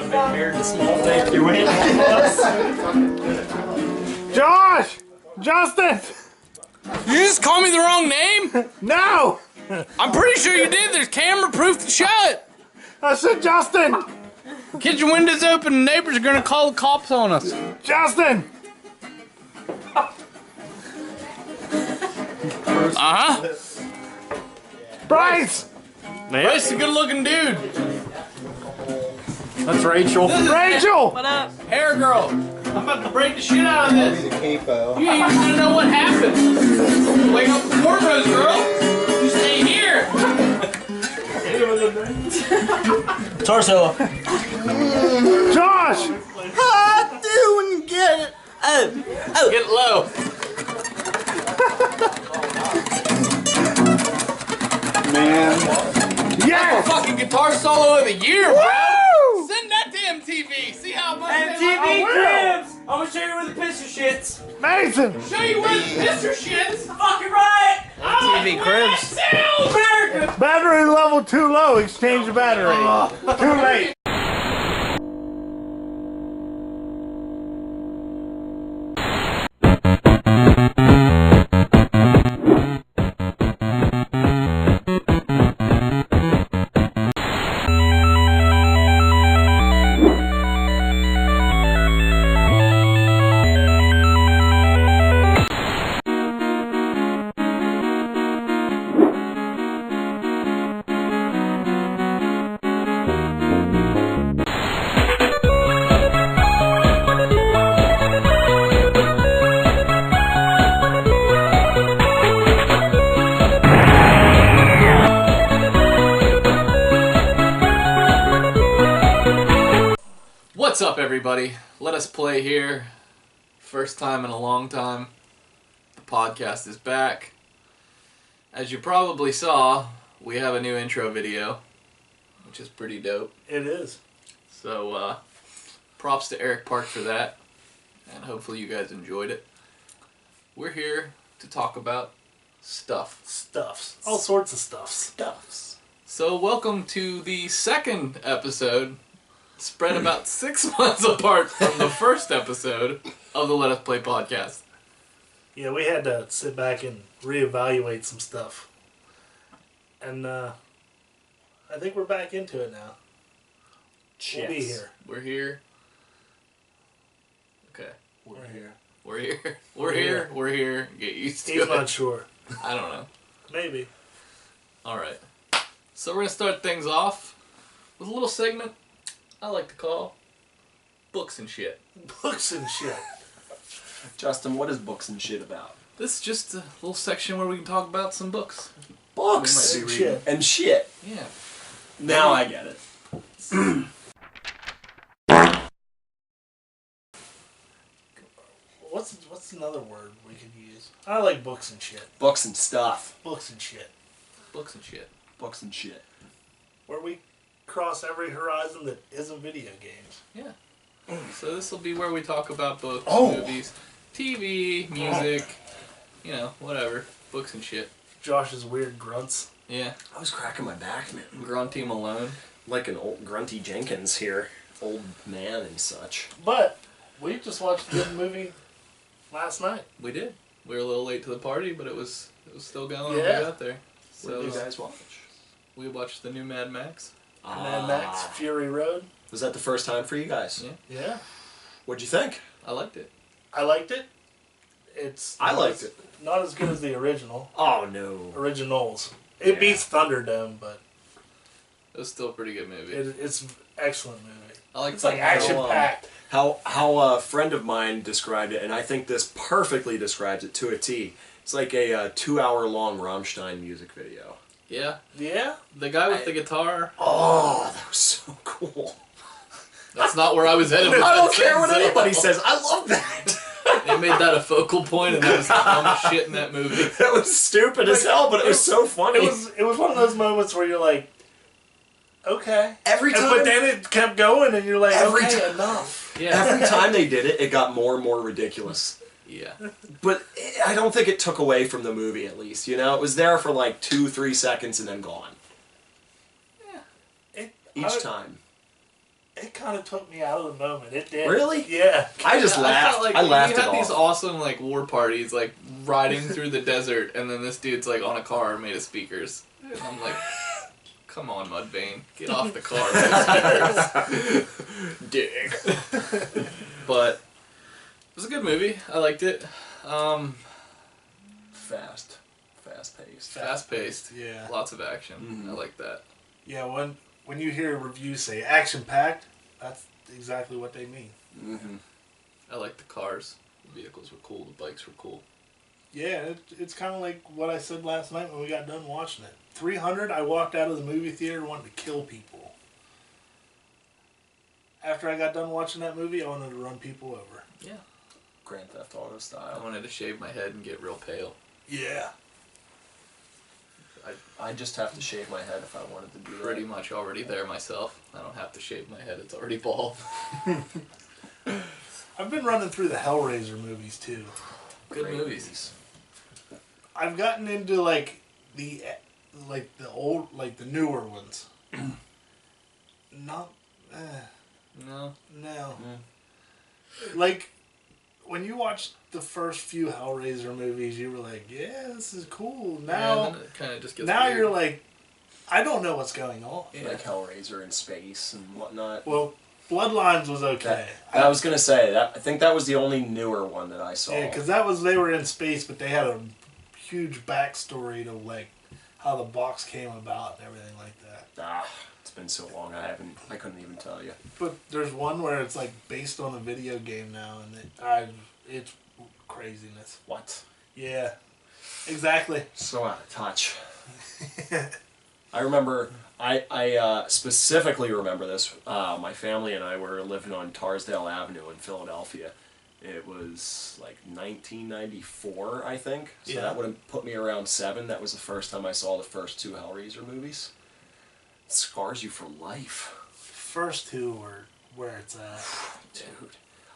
Thank you. Josh! Justin! You just call me the wrong name? No! I'm pretty sure you did. There's camera proof to show it. I said Justin! Get your windows open. The neighbors are gonna call the cops on us. Justin! Uh-huh. Bryce! Bryce is a good-looking dude. That's Rachel. Rachel! What up? Hair girl. I'm about to break the shit out of this. The capo. You ain't even gonna know what happened. Wake up the cornrows, girl. You stay here. Torso. Josh! I'm doing good. Oh. Get low. Man. Yes! Fucking guitar solo of the year, bro. Woo! Send that to MTV. See how much MTV they like Cribs! I'm gonna show you where the pisser shits. Mason! Show you where the pisser shits. Fucking right! MTV Cribs. America! Battery level too low. Exchange the battery. Too late. What's up, everybody? Let Us Play here. First time in a long time. The podcast is back. As you probably saw, we have a new intro video, which is pretty dope. It is. So, props to Eric Park for that, and hopefully you guys enjoyed it. We're here to talk about stuff. Stuffs. All sorts of stuffs. Stuffs. So, welcome to the second episode, spread about 6 months apart from the first episode of the Let Us Play podcast. Yeah, we had to sit back and reevaluate some stuff. And I think we're back into it now. We'll be here. We're here. Okay. We're here. We're here. We're here. We're here. Get used to He's it. not sure. I don't know. Maybe. Alright. So we're going to start things off with a little segment I like to call Books and Shit. Books and shit. Justin, what is books and shit about? This is just a little section where we can talk about some books. Books We might be reading. and shit. Yeah. Now I get it. What's another word we could use? I like books and shit. Books and stuff. Books and shit. Books and shit. Books and shit. Where we cross every horizon that isn't video games. Yeah. So this will be where we talk about books, Oh. movies, TV, music, you know, whatever. Books and shit. Josh's weird grunts. Yeah. I was cracking my back, man. Grunty Malone. Like an old grunty Jenkins here. Old man and such. But we just watched a good movie last night. We did. We were a little late to the party, but it was still going when Yeah. we got there. What So did you guys watch? we watched the new Mad Max. Mad Max, Fury Road. Was that the first time for you guys? Yeah. Yeah. What'd you think? I liked it. I liked it. It's I liked it. not as good as the original. Oh, no. Originals. It Yeah. beats Thunderdome, but It was still a pretty good movie. it's an excellent movie. I like It's like action packed. How a friend of mine described it, and I think this perfectly describes it to a T. It's like a 2-hour-long Rammstein music video. Yeah. Yeah. The guy with the guitar. Oh, that was so cool. That's not where I was headed with I don't that care what sentence at anybody all. says. I love that. They made that a focal point, and that was the dumbest shit in that movie. That was stupid as hell, but it was so funny. It was one of those moments where you're like, okay. Every time, But then it kept going, and you're like, Every okay, time. enough. Yeah. every time they did it, it got more and more ridiculous. Yeah. But I don't think it took away from the movie, at least. You know, it was there for like 2-3 seconds and then gone. It, Each time. It kind of took me out of the moment. It did. Really? Yeah. I just laughed. felt like I laughed we it had these off. awesome like war parties, like riding through the desert, and then this dude's like on a car made of speakers. And I'm like, come on, Mudvayne, get off the car. Dig. But it was a good movie. I liked it. Fast paced. Fast paced. Yeah. Lots of action. Mhm. I like that. Yeah, when you hear reviews say action-packed, that's exactly what they mean. Mm-hmm. I like the cars. The vehicles were cool. The bikes were cool. Yeah, it's kind of like what I said last night when we got done watching it. 300, I walked out of the movie theater wanting to kill people. After I got done watching that movie, I wanted to run people over. Yeah. Grand Theft Auto I style. wanted to shave my head and get real pale. Yeah. I just have to shave my head if I wanted to do Pretty that. much already there myself. I don't have to shave my head. It's already bald. I've been running through the Hellraiser movies too. Good Great movies. I've gotten into like the old, like the newer ones. Not, No. no. Like when you watch the first few Hellraiser movies, you were like, "Yeah, this is cool." Yeah, Now, then it kind of just gets now weird. you're like, I don't know what's going on. Yeah. Like Hellraiser in space and whatnot. Well, Bloodlines was okay. I was gonna say that. I think that was the only newer one that I saw. Yeah, because that was, they were in space, but they had a huge backstory to like how the box came about and everything like that. It's been so long. I couldn't even tell you. But there's one where it's like based on a video game now, and it's craziness. What? Yeah, exactly. So out of touch. I remember. I specifically remember this. My family and I were living on Tarsdale Avenue in Philadelphia. It was like 1994, I think. So Yeah. that would have put me around 7. That was the first time I saw the first 2 Hellraiser movies. It scars you for life. First two were where it's at. Dude.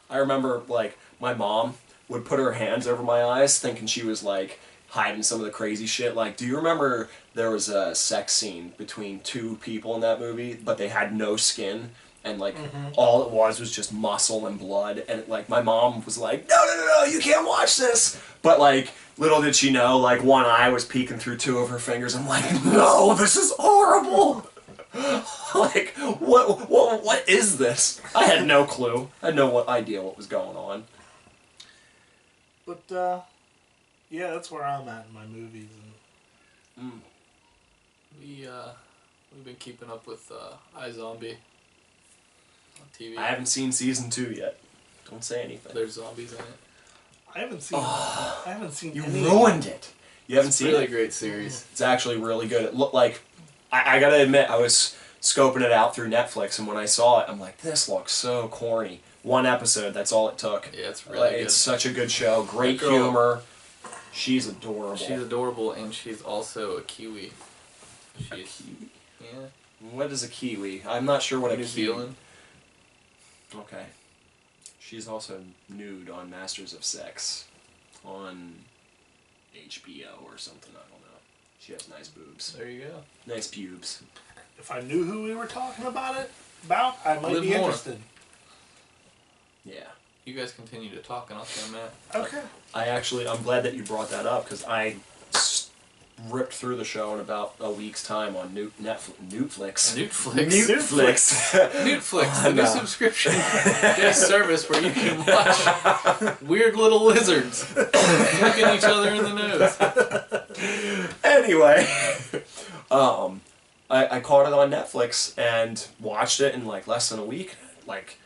I remember, like, my mom would put her hands over my eyes thinking she was, like, hiding some of the crazy shit. Like, do you remember there was a sex scene between 2 people in that movie, but they had no skin? And, like, all it was just muscle and blood. And, like, my mom was like, no, you can't watch this! But, like, little did she know, like, one eye was peeking through 2 of her fingers. I'm like, no, this is horrible! Like, what is this? I had no clue. I had no idea what was going on. But yeah, that's where I'm at in my movies. And We've been keeping up with iZombie on TV. I haven't seen season 2 yet. Don't say anything. There's zombies in it. I haven't seen. You any. ruined it. You haven't It's a seen really it? great series. It's actually really good. It looked like, I gotta admit, I was scoping it out through Netflix, and when I saw it, I'm like, this looks so corny. 1 episode, that's all it took. Yeah, it's really Like, good. it's such a good show. Great That girl- humor. She's adorable. She's adorable, and she's also a Kiwi. She's yeah, What is a Kiwi? I'm not sure what a New Kiwi. Zealand. Okay. She's also nude on Masters of Sex on HBO or something, I don't know. She has nice boobs. There you go. Nice pubes. If I knew who we were talking about, I might Liv be Moore. interested. Yeah. You guys continue to talk, and I'll say Matt. Okay. I'm glad that you brought that up, because I ripped through the show in about a week's time on Newtflix. Newtflix. Newtflix. Newtflix, the new No. subscription based service where you can watch weird little lizards looking each other in the nose. Anyway, I caught it on Netflix and watched it in like less than a week. Like,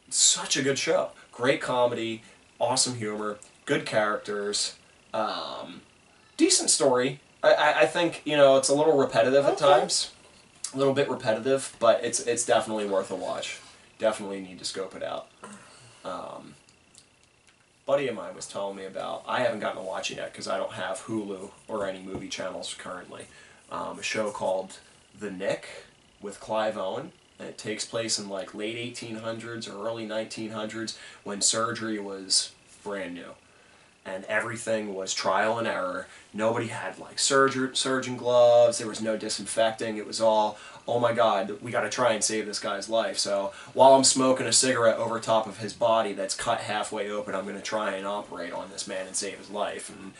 such a good show. Great comedy, awesome humor, good characters, decent story. I think, it's a little repetitive at times. A little bit repetitive, but it's definitely worth a watch. Definitely need to scope it out. Buddy of mine was telling me about, I haven't gotten to watch it yet because I don't have Hulu or any movie channels currently, a show called The Nick with Clive Owen. And it takes place in like late 1800s or early 1900s when surgery was brand new. and everything was trial and error. Nobody had like surgeon gloves. There was no disinfecting. It was all, oh my God, we got to try and save this guy's life. So while I'm smoking a cigarette over top of his body that's cut halfway open, I'm going to try and operate on this man and save his life. And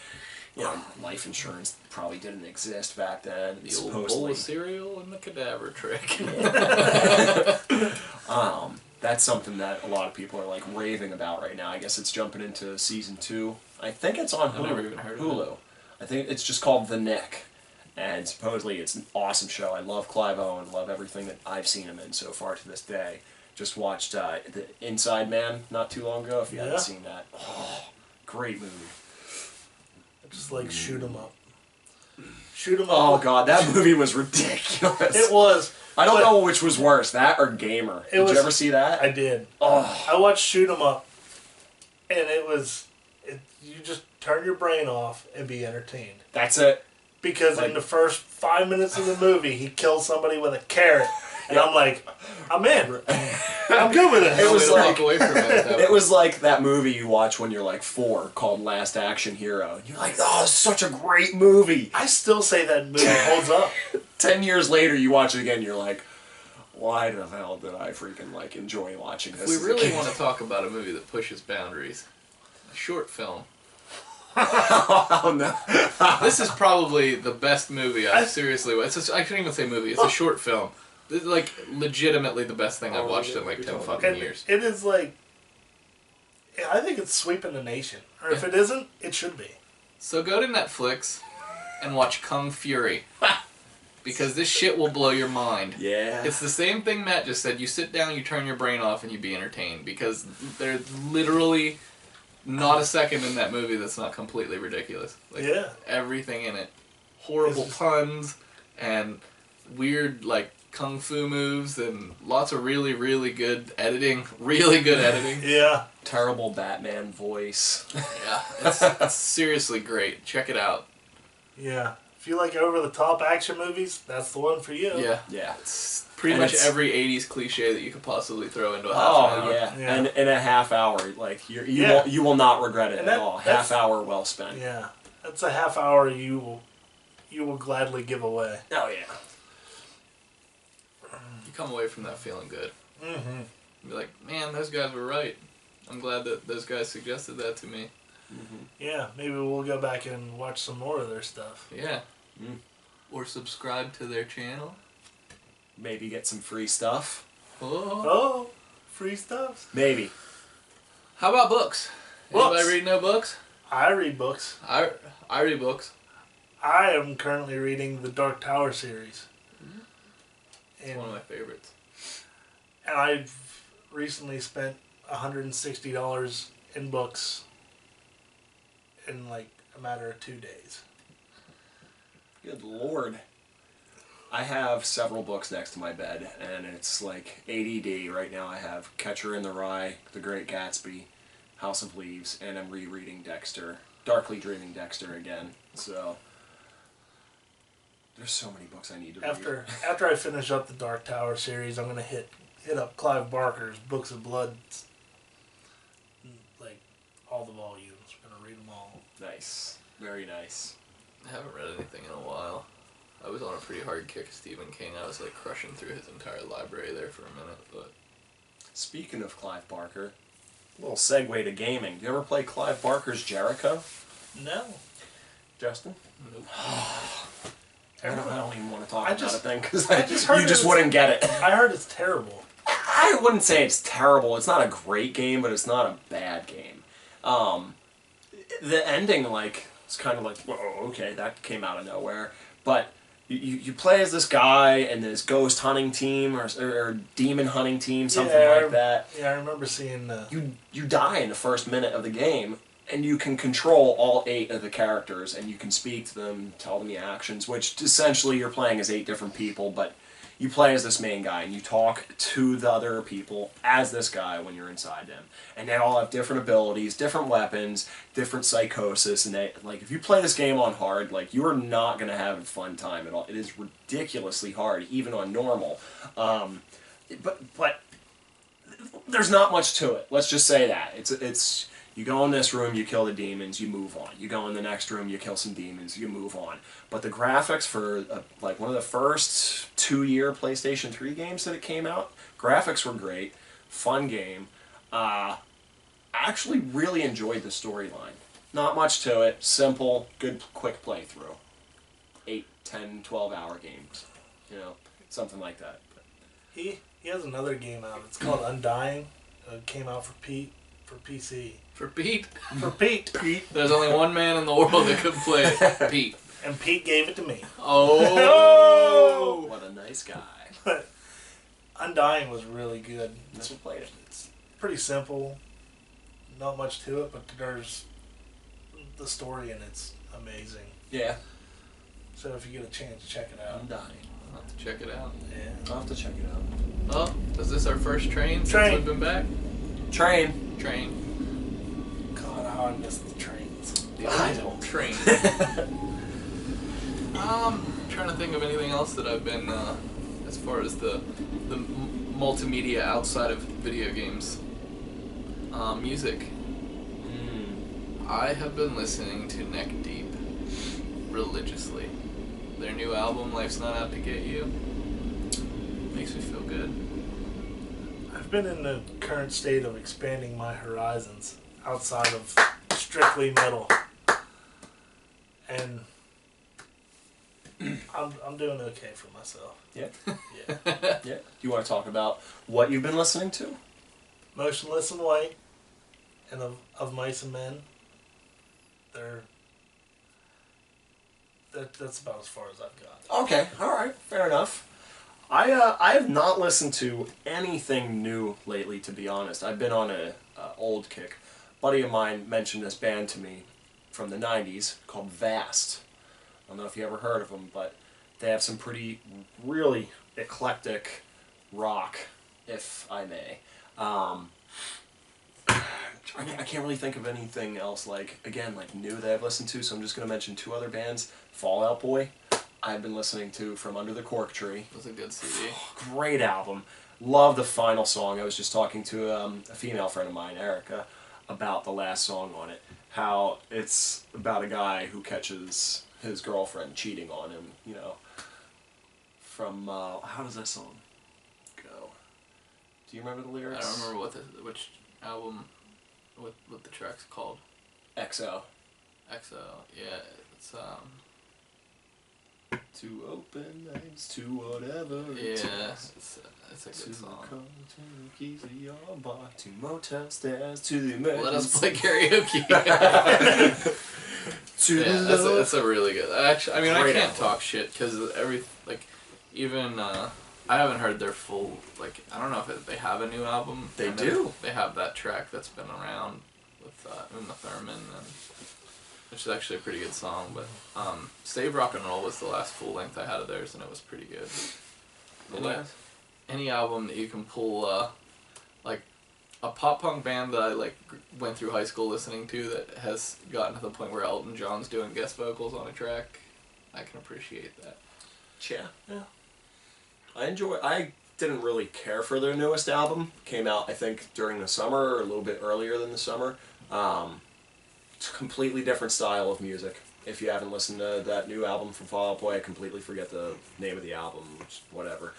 you know, life insurance probably didn't exist back then. The old bowl of cereal and the cadaver trick. That's something that a lot of people are like raving about right now. I guess it's jumping into season 2. I think it's on I've never even heard of Hulu. I think it's just called The Nick. And supposedly it's an awesome show. I love Clive Owen, love everything that I've seen him in so far to this day. Just watched The Inside Man not too long ago, if you haven't seen that. Oh, great movie. Just like shoot 'em up. Shoot 'em up. Oh God, that movie was ridiculous. It was. I don't know which was worse, that or Gamer. Did you ever see that? I did. Oh. I watched Shoot 'em Up, and you just turn your brain off and be entertained. That's it. Because in the first 5 minutes of the movie, he kills somebody with a carrot, and I'm like, I'm in. I'm good with it. It was like that movie you watch when you're like 4 called Last Action Hero. And you're like, oh, it's such a great movie. I still say that movie holds up. 10 years later, you watch it again, you're like, why the hell did I freaking like enjoy watching this? If we really want to talk about a movie that pushes boundaries, a short film. Oh no! This is probably the best movie I seriously. I shouldn't even say movie. It's a short film. This is like legitimately the best thing I've watched in like 10 fucking years. It is like, I think it's sweeping the nation. Or if it isn't, it should be. So go to Netflix and watch Kung Fury. Because this shit will blow your mind. Yeah. It's the same thing Matt just said. You sit down, you turn your brain off, and you be entertained. Because there's literally not a second in that movie that's not completely ridiculous. Like, everything in it. Horrible puns and weird, like, kung fu moves and lots of really, really good editing. Really good editing. Yeah. Terrible Batman voice. Yeah. It's seriously great. Check it out. Yeah. If you like over-the-top action movies, that's the one for you. Yeah. Yeah. It's pretty much every 80s cliche that you could possibly throw into a half an hour. Yeah. And in a half hour, like you will not regret it at all. Half hour well spent. Yeah. That's a half hour you will gladly give away. Oh yeah. You come away from that feeling good. Mm-hmm. You'd be like, man, those guys were right. I'm glad that those guys suggested that to me. Mm-hmm. Yeah, maybe we'll go back and watch some more of their stuff. Yeah. Or subscribe to their channel. Maybe get some free stuff. Oh, free stuff? Maybe. How about books? Anybody read no books? I read books. I read books. I am currently reading the Dark Tower series. It's one of my favorites. And I've recently spent $160 in books in like a matter of 2 days. Good Lord. I have several books next to my bed, and it's like ADD. Right now I have Catcher in the Rye, The Great Gatsby, House of Leaves, and I'm rereading Dexter, Darkly Dreaming Dexter again. So there's so many books I need to read. After I finish up the Dark Tower series, I'm gonna hit up Clive Barker's Books of Blood, like all the volumes. I'm gonna read them all. Nice, very nice. I haven't read anything in a while. I was on a pretty hard kick of Stephen King. I was like crushing through his entire library there for a minute. But speaking of Clive Barker, a little segue to gaming. Do you ever play Clive Barker's Jericho? No. Justin? Nope. I don't even want to talk about it then, because you just wouldn't get it. I heard it's terrible. I wouldn't say it's terrible. It's not a great game, but it's not a bad game. The ending, like, it's kind of like, whoa, okay, that came out of nowhere. But you play as this guy and this ghost hunting team or demon hunting team, something like that. Yeah, I remember seeing the... You die in the first minute of the game, and you can control all 8 of the characters, and you can speak to them, tell them the actions, which essentially you're playing as 8 different people, but you play as this main guy, and you talk to the other people as this guy when you're inside them. And they all have different abilities, different weapons, different psychosis, and like, if you play this game on hard, like, you are not going to have a fun time at all. It is ridiculously hard, even on normal. But there's not much to it. Let's just say that. It's You go in this room, you kill the demons, you move on. You go in the next room, you kill some demons, you move on. But the graphics for like one of the first 2-year PlayStation 3 games that it came out, graphics were great, fun game. I actually really enjoyed the storyline. Not much to it, simple, good, quick playthrough. 8, 10, 12-hour games, you know, something like that. He has another game out. It's called Undying. It came out for PC. For Pete? For Pete. There's only one man in the world that could play it. Pete. And Pete gave it to me. Oh! What a nice guy. But Undying was really good. Never played it. It's pretty simple. Not much to it, but there's the story and it's amazing. Yeah. So if you get a chance, check it out. I'm dying. I'll have to check it out. Yeah. I'll have to check it out. Oh, is this our first train Train. since we've been back? Train. Train. God, how I miss the trains. The I original don't. train. Trying to think of anything else that I've been, as far as the multimedia outside of video games. Music. I have been listening to Neck Deep religiously. Their new album, Life's Not Out to Get You, makes me feel good. I've been in the current state of expanding my horizons outside of strictly metal. And I'm doing okay for myself. Yeah. Yeah. Yeah. You want to talk about what you've been listening to? Motionless in White and of Mice and Men. That's about as far as I've got. Okay. All right. Fair enough. I have not listened to anything new lately, to be honest. I've been on a old kick. A buddy of mine mentioned this band to me from the 90s called Vast. I don't know if you ever heard of them, but they have some really eclectic rock, if I may. I can't really think of anything else like new that I've listened to, so I'm just going to mention 2 other bands. Fall Out Boy, I've been listening to From Under the Cork Tree. It was a good CD. Great album. Love the final song. I was just talking to a female friend of mine, Erica, about the last song on it. How it's about a guy who catches his girlfriend cheating on him, you know. From, how does that song go? Do you remember the lyrics? I don't remember which album, what the track's called. XO. EXO, yeah, it's To open names to whatever it yeah, takes. it's a To good song. come to the keys of your bar, to motel stairs, to the emergency. Let us play karaoke. To Yeah, the that's a really good. Actually, I mean, Great I can't album. talk shit because even I haven't heard their full. Like, I don't know if they have a new album. They And do. They have that track that's been around with Uma Thurman, which is actually a pretty good song. But Save Rock and Roll was the last full length I had of theirs, and it was pretty good. Any album that you can pull, like a pop punk band that I went through high school listening to that has gotten to the point where Elton John's doing guest vocals on a track, I can appreciate that. Yeah. I didn't really care for their newest album. Came out, I think, during the summer or a little bit earlier than the summer. It's a completely different style of music. If you haven't listened to that new album from Fall Out Boy, I completely forget the name of the album, whatever.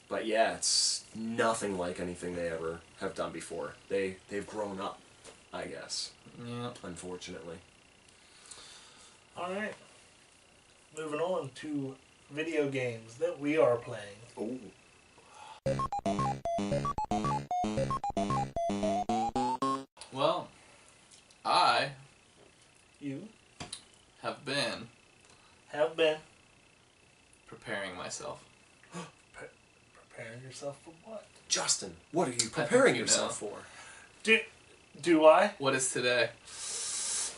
But yeah, it's nothing like anything they ever have done before. They've grown up, I guess. Yeah. Unfortunately. Alright. Moving on to video games that we are playing. Ooh. Well, I You have been have been preparing myself. preparing yourself for what? Justin, what are you preparing you yourself know. for? Do I? What is today?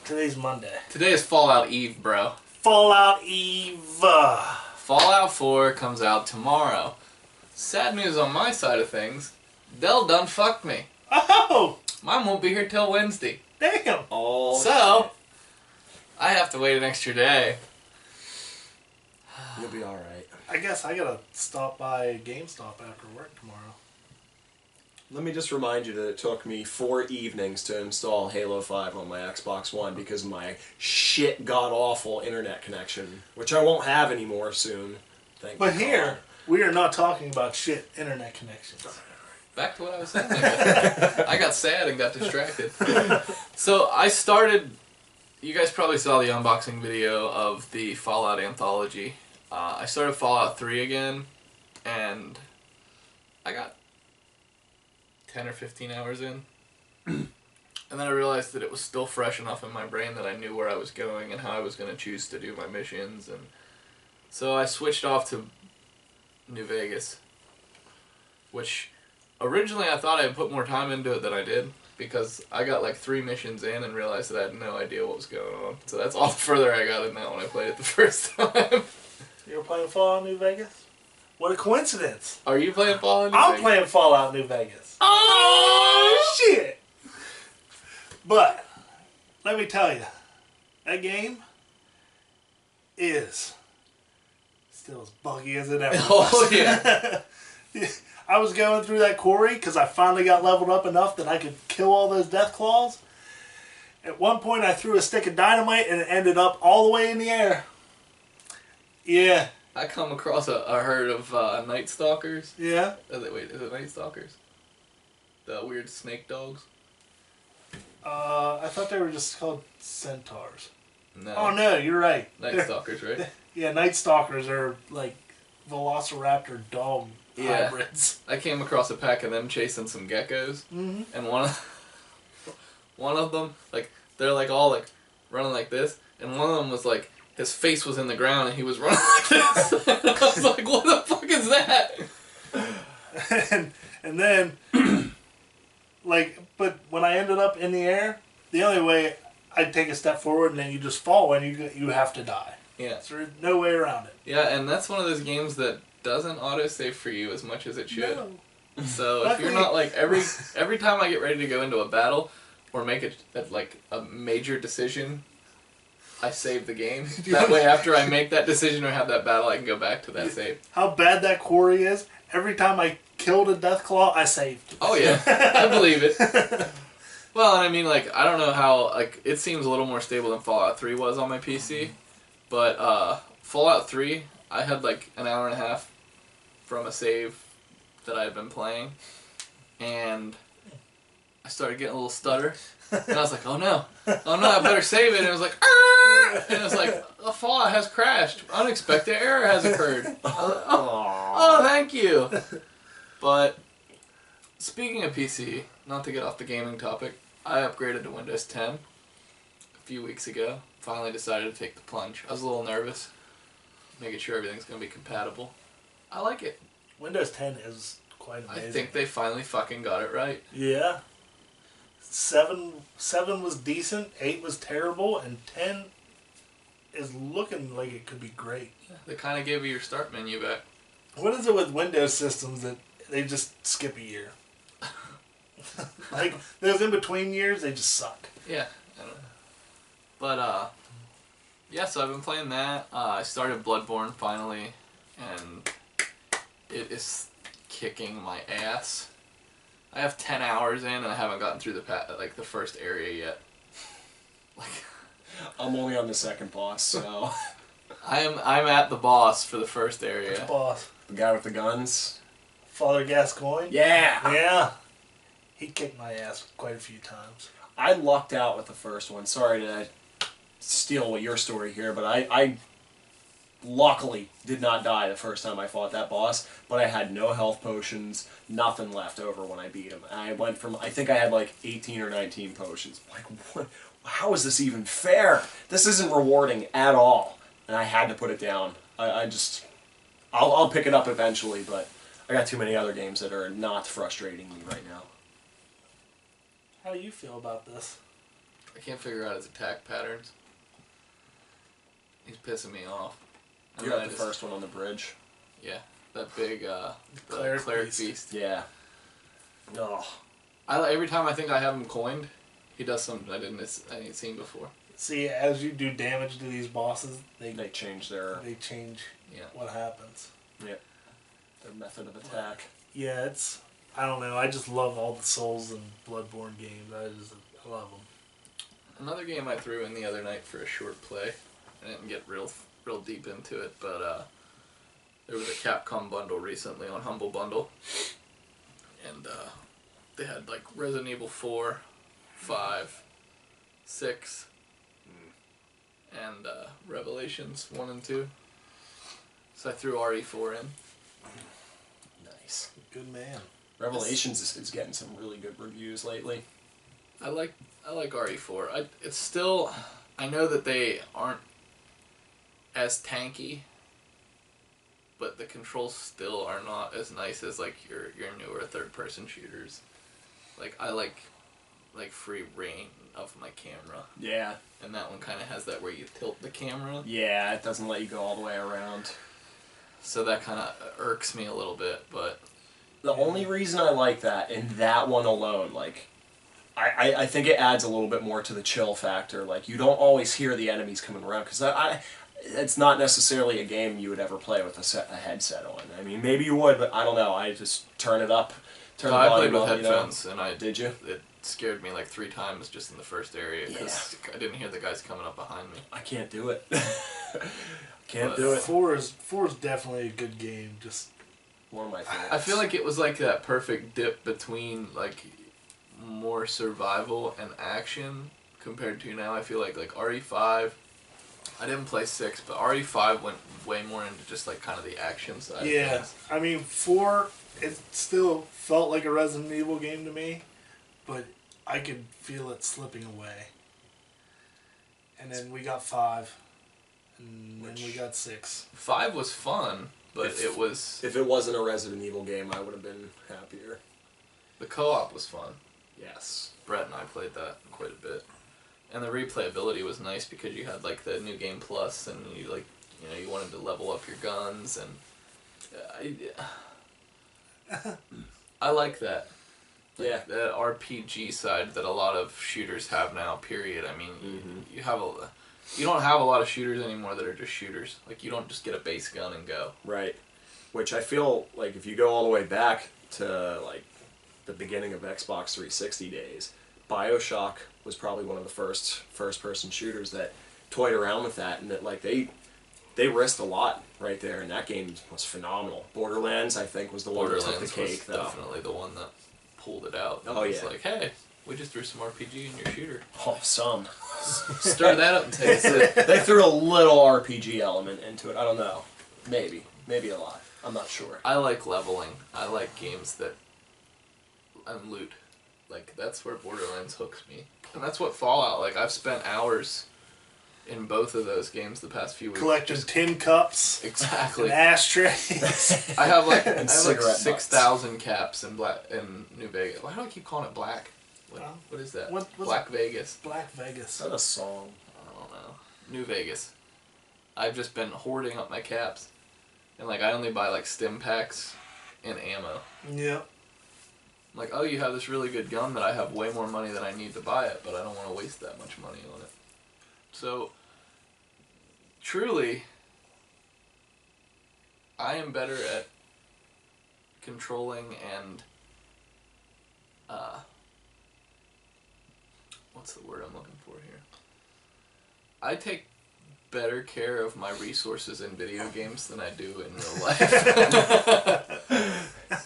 Today's Monday. Today is Fallout Eve, bro. Fallout Eve. Fallout 4 comes out tomorrow. Sad news on my side of things. Dell done fucked me. Oh! Mine won't be here till Wednesday. Damn! Oh, So, I have to wait an extra day. you'll be alright. I guess I gotta stop by GameStop after work tomorrow. Let me just remind you that it took me 4 evenings to install Halo 5 on my Xbox One because of my shit god-awful internet connection, which I won't have anymore soon. Thank But God. here, we are not talking about shit internet connections. Back to what I was saying. I got sad and got distracted. So I started. You guys probably saw the unboxing video of the Fallout Anthology. I started Fallout 3 again, and I got 10 or 15 hours in. And then I realized that it was still fresh enough in my brain that I knew where I was going and how I was going to choose to do my missions. And so I switched off to New Vegas, which originally I thought I'd put more time into it than I did, because I got like 3 missions in and realized that I had no idea what was going on. So that's all the further I got in that when I played it the first time. You were playing Fallout New Vegas? What a coincidence. Are you playing Fallout New I'm Vegas? playing Fallout New Vegas. Oh! Shit! But, let me tell you, that game is still as buggy as it ever was. Oh, yeah. I was going through that quarry because I finally got leveled up enough that I could kill all those death claws. At one point I threw a stick of dynamite and it ended up all the way in the air. Yeah. I come across a herd of Night Stalkers. Yeah. Wait, is it Night Stalkers? The weird snake dogs? I thought they were just called centaurs. No. Oh no, you're right. Night Stalkers, right? Yeah, Night Stalkers are like Velociraptor dog hybrids. I came across a pack of them chasing some geckos, and one of them, like, they're like all like running like this, and one of them was like, his face was in the ground and he was running like this. And I was like, what the fuck is that? and then, like, but when I ended up in the air, the only way I'd take a step forward and then you just fall and you have to die. Yeah. So there's no way around it. Yeah, and that's one of those games that doesn't autosave for you as much as it should. No. So if you're not like every time I get ready to go into a battle or make a major decision, I save the game. That way, after I make that decision or have that battle, I can go back to that save. How bad that quarry is, every time I killed a Deathclaw, I saved. Oh yeah, I believe it. Well, and I mean, like, I don't know how, like, it seems a little more stable than Fallout 3 was on my PC, but Fallout 3, I had like an hour and a half from a save that I had been playing, and I started getting a little stutter, and I was like, oh no, I better save it, and it was like, Arr! And it was like, oh, Fallout has crashed, unexpected error has occurred. Oh, thank you. But speaking of PC, not to get off the gaming topic, I upgraded to Windows 10 a few weeks ago. Finally decided to take the plunge. I was a little nervous, making sure everything's going to be compatible. I like it. Windows 10 is quite amazing. I think they finally fucking got it right. Yeah. 7 was decent, 8 was terrible, and 10 is looking like it could be great. They kind of gave you your start menu back. What is it with Windows systems that they just skip a year? Like, those in-between years, they just suck. Yeah, I don't know. But, yeah, so I've been playing that. I started Bloodborne finally, and it is kicking my ass. I have 10 hours in, and I haven't gotten through the first area yet. I'm only on the second boss, so... I'm at the boss for the first area. Which boss? The guy with the guns? Father Gascoigne? Yeah! Yeah. He kicked my ass quite a few times. I lucked out with the first one. Sorry to steal your story here, but I luckily did not die the first time I fought that boss, but I had no health potions, nothing left over when I beat him. And I went from, I think I had like 18 or 19 potions. Like, what? How is this even fair? This isn't rewarding at all. And I had to put it down. I'll pick it up eventually, but I got too many other games that are not frustrating me right now. How do you feel about this? I can't figure out his attack patterns. He's pissing me off. And You then got the first one on the bridge. Yeah, that big Cleric cleric beast. beast. Yeah. Oh. Every time I think I have him coined, he does something I ain't seen before. See, as you do damage to these bosses, they change their change Yeah. what happens. their method of attack. Yeah, I don't know. I just love all the Souls and Bloodborne games. I love them. Another game I threw in the other night for a short play. I didn't get real deep into it, but there was a Capcom bundle recently on Humble Bundle, and they had like Resident Evil 4, 5, 6, and Revelations 1 and 2. So I threw RE4 in. Nice. Good man. Revelations is getting some really good reviews lately. I like RE4. It's still, I know that they aren't as tanky, but the controls still are not as nice as like your newer third person shooters. Like I like free reign of my camera, Yeah. and that one kind of has that where you tilt the camera. Yeah, it doesn't let you go all the way around. So that kind of irks me a little bit, but The only reason I like that, and that one alone, like, I think it adds a little bit more to the chill factor. Like, you don't always hear the enemies coming around, because it's not necessarily a game you would ever play with a headset on. I mean, maybe you would, but I don't know. I just turn it up, turn the I volume played with up, headphones, and I Did you? It scared me like 3 times just in the first area because I didn't hear the guys coming up behind me. I can't do it. Can't But do it. 4 is definitely a good game. Just One of my favorites. I feel like it was like that perfect dip between like more survival and action compared to now. I feel like RE5. I didn't play 6, but RE5 went way more into just like kind of the action side. Of yeah. things. I mean, 4 it still felt like a Resident Evil game to me, but I could feel it slipping away. And then we got 5, and then we got 6. 5 was fun, but If- it was If it wasn't a Resident Evil game, I would have been happier. the co-op was fun. Yes. Brett and I played that quite a bit. And the replayability was nice because you had like the New Game Plus, and you you wanted to level up your guns, and I like that. Like, Yeah. the RPG side that a lot of shooters have now. Period. I mean, you don't have a lot of shooters anymore that are just shooters. Like you don't just get a base gun and go. Right. Which I feel like if you go all the way back to like the beginning of Xbox 360 days, BioShock was probably one of the first person shooters that toyed around with that, and that like they risked a lot right there, and that game was phenomenal. Borderlands, I think, was the one that took the Borderlands cake, was though. definitely the one that pulled it out. Oh, It's yeah. like, hey, we just threw some RPG in your shooter. Oh, some. Stir that up and take a sip. They threw a little RPG element into it. I don't know. Maybe a lot. I'm not sure. I like leveling. I like games that and loot. Like that's where Borderlands hooks me, and that's what Fallout. Like I've spent hours in both of those games the past few weeks. Collecting tin cups Exactly. and ashtrays. I have like cigarette butts. 6,000 caps in New Vegas. Why do I keep calling it black? What is that? What's Black Vegas. Black Vegas. Is that a song? I don't know. New Vegas. I've just been hoarding up my caps, and like I only buy like stim packs and ammo. Yep. Like, oh, you have this really good gun that I have way more money than I need to buy it, but I don't want to waste that much money on it. So, truly, I am better at controlling and, what's the word I'm looking for here? I take better care of my resources in video games than I do in real life.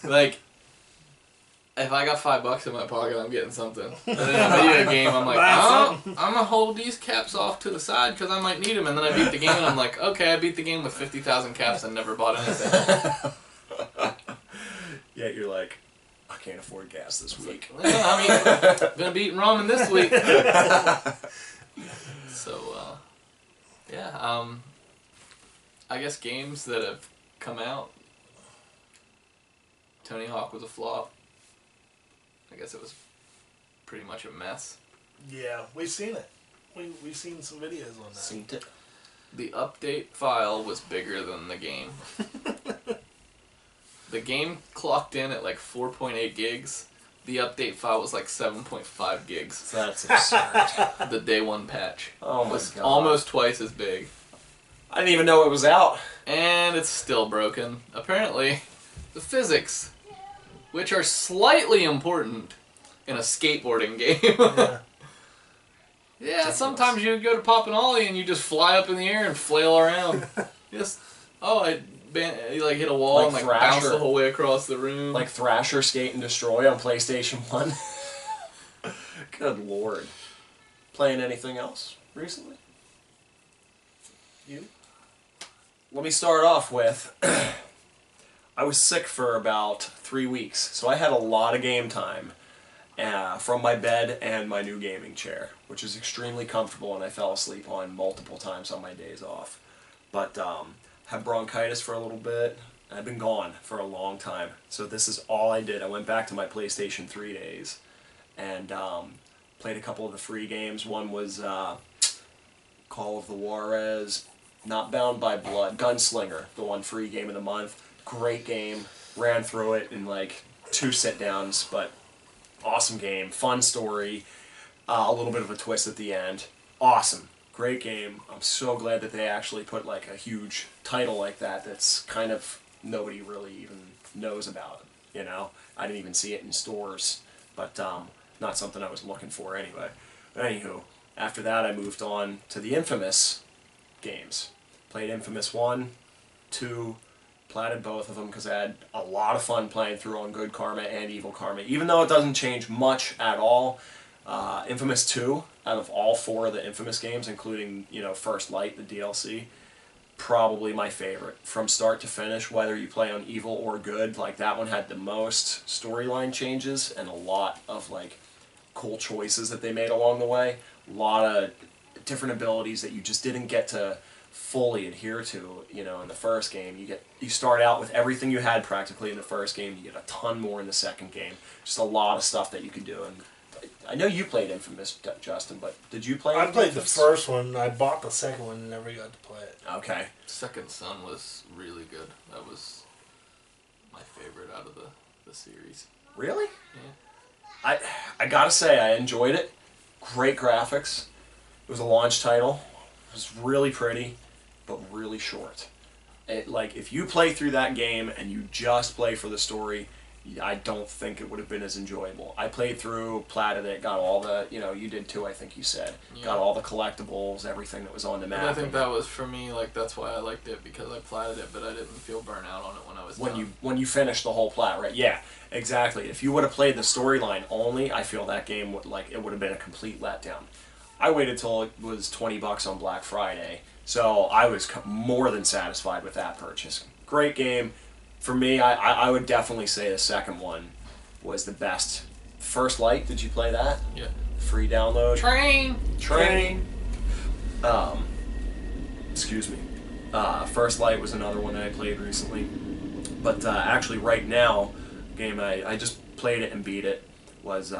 Like, if I got $5 in my pocket, I'm getting something. But in a video game, I'm like, I'm gonna hold these caps off to the side because I might need them. And then I beat the game, and I'm like, okay, I beat the game with 50,000 caps and never bought anything. Yeah, you're like, I can't afford gas this week. Well, I'm gonna be eating ramen this week. So, yeah. I guess games that have come out. Tony Hawk was a flop. I guess it was pretty much a mess. Yeah, we've seen it. We've seen some videos on that. Seen it. The update file was bigger than the game. The game clocked in at like 4.8 gigs. The update file was like 7.5 gigs. That's absurd. The day one patch Oh my was god. almost twice as big. I didn't even know it was out. And it's still broken. Apparently, the physics which are slightly important in a skateboarding game. Yeah. Yeah, sometimes you go to pop an ollie and you just fly up in the air and flail around. You like hit a wall Like and like Thrasher. bounce the whole way across the room. Like Thrasher Skate and Destroy on PlayStation 1. Good lord. Playing anything else recently? You? Let me start off with, I was sick for about 3 weeks, so I had a lot of game time from my bed and my new gaming chair, which is extremely comfortable and I fell asleep on multiple times on my days off. But had bronchitis for a little bit. I've been gone for a long time, so this is all I did. I went back to my PlayStation 3 days and played a couple of the free games. One was Call of the Juarez, Not Bound by Blood, Gunslinger, the one free game of the month. Great game. Ran through it in like 2 sit-downs, but awesome game. Fun story. A little bit of a twist at the end. Awesome. Great game. I'm so glad that they actually put like a huge title like that that's kind of nobody really even knows about. You know? I didn't even see it in stores, but not something I was looking for anyway. But anywho, after that I moved on to the Infamous games. Played Infamous 1, 2, platted both of them because I had a lot of fun playing through on Good Karma and Evil Karma. Even though it doesn't change much at all, Infamous 2, out of all 4 of the Infamous games, including, you know, First Light, the DLC, probably my favorite. From start to finish, whether you play on Evil or Good, like that one had the most storyline changes and a lot of like cool choices that they made along the way. A lot of different abilities that you just didn't get to fully adhere to, you know, in the first game. You start out with everything you had practically in the first game. You get a ton more in the second game. Just a lot of stuff that you could do. And I know you played Infamous, Justin, but did you play? I played the Infamous? first one. I bought the second one and never got to play it. Okay. Second Son was really good. That was my favorite out of the series. Really? Yeah. I gotta say, I enjoyed it. Great graphics. It was a launch title. It was really pretty, but really short. Like, if you play through that game and you just play for the story, I don't think it would have been as enjoyable. I played through, platted it, got all the, you know, you did too, I think you said. Yeah. Got all the collectibles, everything that was on the map. And I think that was for me, like, that's why I liked it, because I platted it, but I didn't feel burnt out on it when I was done. When you finish the whole plat, right? Yeah, exactly. If you would have played the storyline only, I feel that game would have been a complete letdown. I waited till it was $20 on Black Friday, so I was more than satisfied with that purchase. Great game. For me, I would definitely say the second one was the best. First Light, did you play that? Yeah. Free download. Train! Excuse me. First Light was another one that I played recently. But actually right now, the game I just played it and beat it was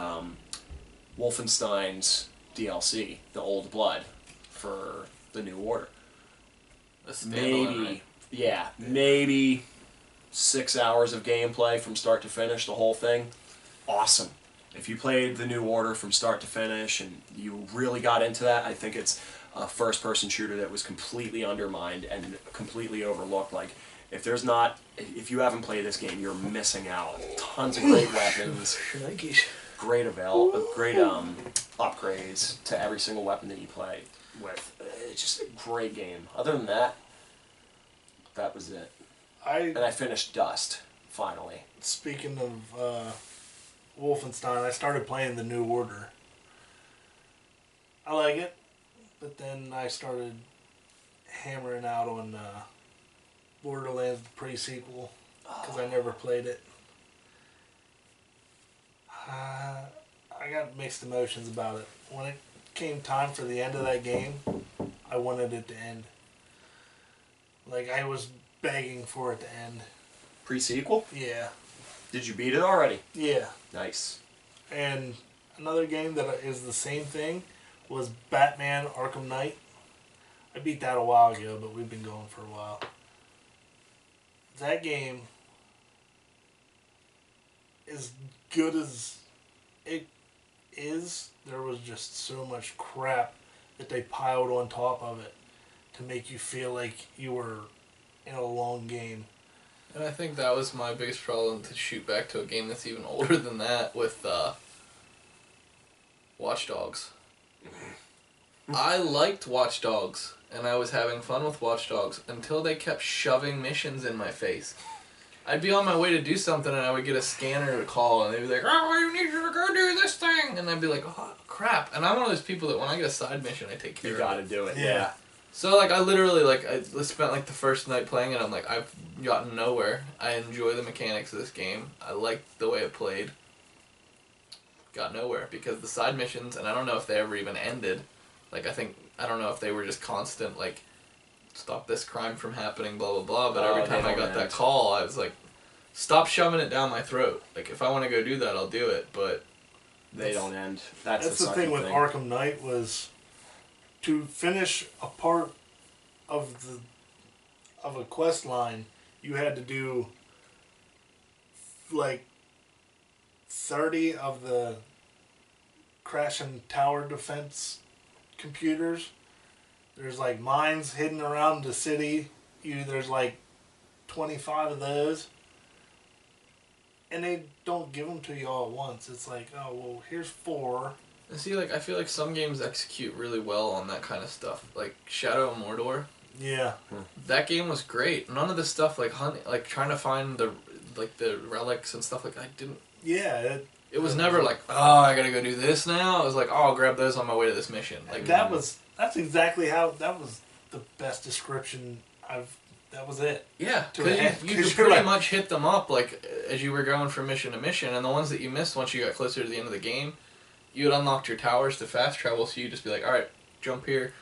Wolfenstein's DLC, The Old Blood, for the New Order. A standalone, Maybe, right? yeah, maybe 6 hours of gameplay from start to finish, the whole thing. Awesome. If you played the New Order from start to finish and you really got into that, I think it's a first-person shooter that was completely undermined and completely overlooked. Like, if you haven't played this game, you're missing out. Tons of great weapons, great upgrades to every single weapon that you play with. It's just a great game. Other than that, that was it. And I finished Dust, finally. Speaking of Wolfenstein, I started playing the New Order. I like it, but then I started hammering out on Borderlands, the pre-sequel, because I never played it. I got mixed emotions about it. When it came time for the end of that game, I wanted it to end. Like, I was begging for it to end. Pre-sequel? Yeah. Did you beat it already? Yeah. Nice. And another game that is the same thing was Batman Arkham Knight. I beat that a while ago, but we've been going for a while. That game, as good as it is, there was just so much crap that they piled on top of it to make you feel like you were in a long game. And I think that was my biggest problem, to shoot back to a game that's even older than that, with Watch Dogs. I liked Watch Dogs, and I was having fun with Watch Dogs until they kept shoving missions in my face. I'd be on my way to do something, and I would get a scanner to call, and they'd be like, "Oh, you need to go do this thing," and I'd be like, "Oh, crap!" And I'm one of those people that when I get a side mission, I take care You of gotta it. do it. Yeah. Yeah. So like I literally I spent like the first night playing it. I'm like, I've gotten nowhere. I enjoy the mechanics of this game. I liked the way it played. Got nowhere because the side missions, and I don't know if they ever even ended. Like I don't know if they were just constant like, stop this crime from happening, blah blah blah. But every They time I don't got end. that call, I was like, stop shoving it down my throat. Like if I want to go do that, I'll do it. But They don't end. That's That's the the thing sucky with Arkham Knight was to finish a part of a quest line, you had to do like 30 of the crashing tower defense computers. There's like mines hidden around the city. There's like 25 of those. And they don't give them to you all at once. It's like, oh, well, here's 4. and see, like I feel like some games execute really well on that kind of stuff. Like Shadow of Mordor. Yeah. That game was great. None of the stuff like hunting, like trying to find the relics and stuff like I didn't. Yeah. It was never like, oh, I gotta go do this now. It was like, oh, I'll grab those on my way to this mission. Like That's exactly how, that was the best description that was it. yeah, to because the end, you 'cause could you're pretty like- much hit them up like as you were going from mission to mission, and the ones that you missed once you got closer to the end of the game, you had unlocked your towers to fast travel. So you just be like, all right, jump here,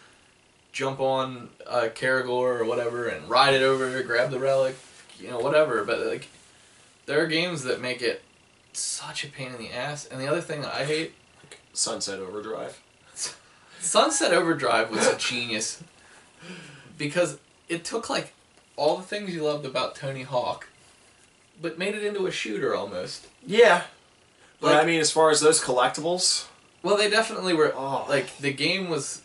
jump on Karagor or whatever, and ride it over, grab the relic, whatever. But like, there are games that make it such a pain in the ass. And the other thing that I hate, Sunset Overdrive. Sunset Overdrive was a genius because it took like all the things you loved about Tony Hawk, but made it into a shooter almost. Yeah. But Like- I mean, as far as those collectibles, Well, they definitely were. Oh. Like the game was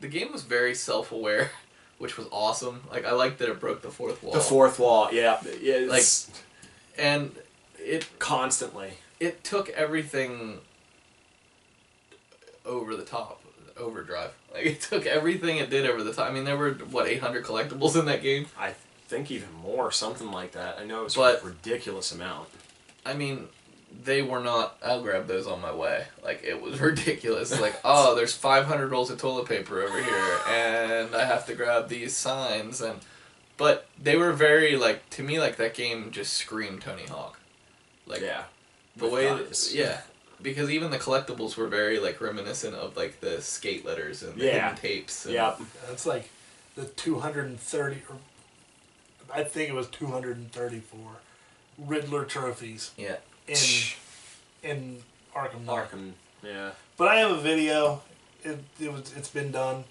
very self-aware, which was awesome. Like I liked that it broke the fourth wall. the fourth wall, yeah, it's and it constantly. it took everything over the top. Overdrive. Like it took everything it did over the top. I mean, there were 800 collectibles in that game. I think even more, something like that. I know it's But- a ridiculous amount. I mean, they were not. I'll grab those on my way. Like it was ridiculous. Like, oh, there's 500 rolls of toilet paper over here, and I have to grab these signs. But they were very like, to me, like that game just screamed Tony Hawk. Like Yeah. the with way, guns. yeah, because even the collectibles were very like reminiscent of like the skate letters and the Yeah. hidden tapes. And, Yep. That's like the 230, or I think it was 234 Riddler trophies Yeah. in Arkham Knight. Arkham. Yeah. But I have a video. It's been done.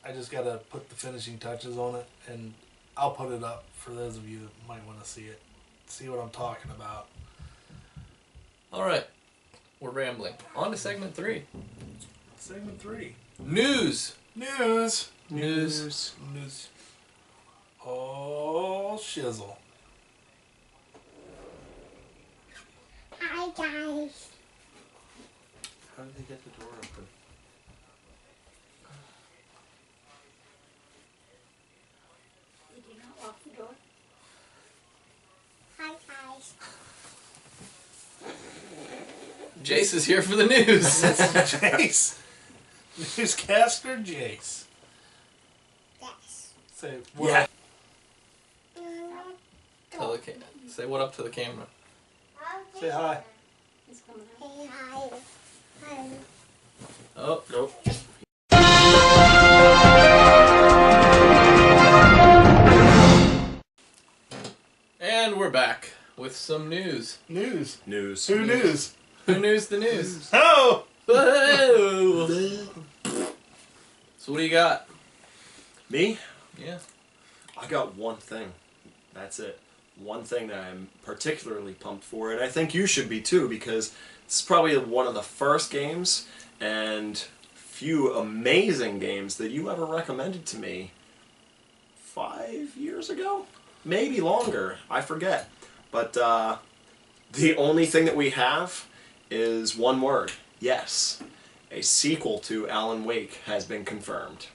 I just gotta put the finishing touches on it, and I'll put it up for those of you that might want to see it. See what I'm talking about. All right, we're rambling. On to segment 3. Segment 3. News. News. News. News. Oh, shizzle. Hi guys. How did they get the door open? Did you not lock the door? Hi guys. Jace is here for the news. Jace. Newscaster Jace. Yes. Say what Yeah. up. Tell the say what up to the camera. Say hi. He's coming out. Say hi. Hi. Oh, Nope. and we're back with some news. News. News. Who news? Who news the news? Oh! Whoa! So what do you got? Me? Yeah. I got one thing. That's it. One thing that I'm particularly pumped for, and I think you should be too, because this is probably one of the first games and few amazing games that you ever recommended to me 5 years ago. maybe longer. I forget. But the only thing that we have is one word. Yes. A sequel to Alan Wake has been confirmed.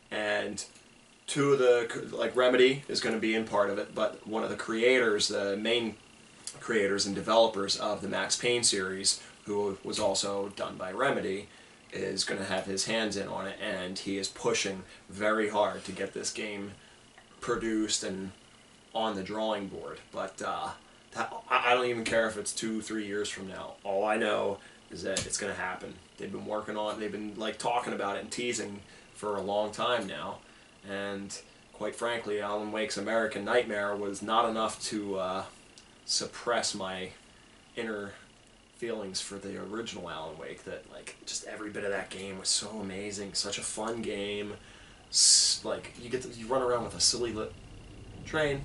And two of the, like, Remedy is going to be in part of it, but one of the creators, the main creators and developers of the Max Payne series, who was also done by Remedy, is going to have his hands in on it, and he is pushing very hard to get this game produced and on the drawing board. But I don't even care if it's 2-3 years from now. All I know is that it's going to happen. They've been working on it, they've been like talking about it and teasing for a long time now, and quite frankly, Alan Wake's American Nightmare was not enough to suppress my inner feelings for the original Alan Wake. That, like, just every bit of that game was so amazing, such a fun game. Like, you run around with a silly train.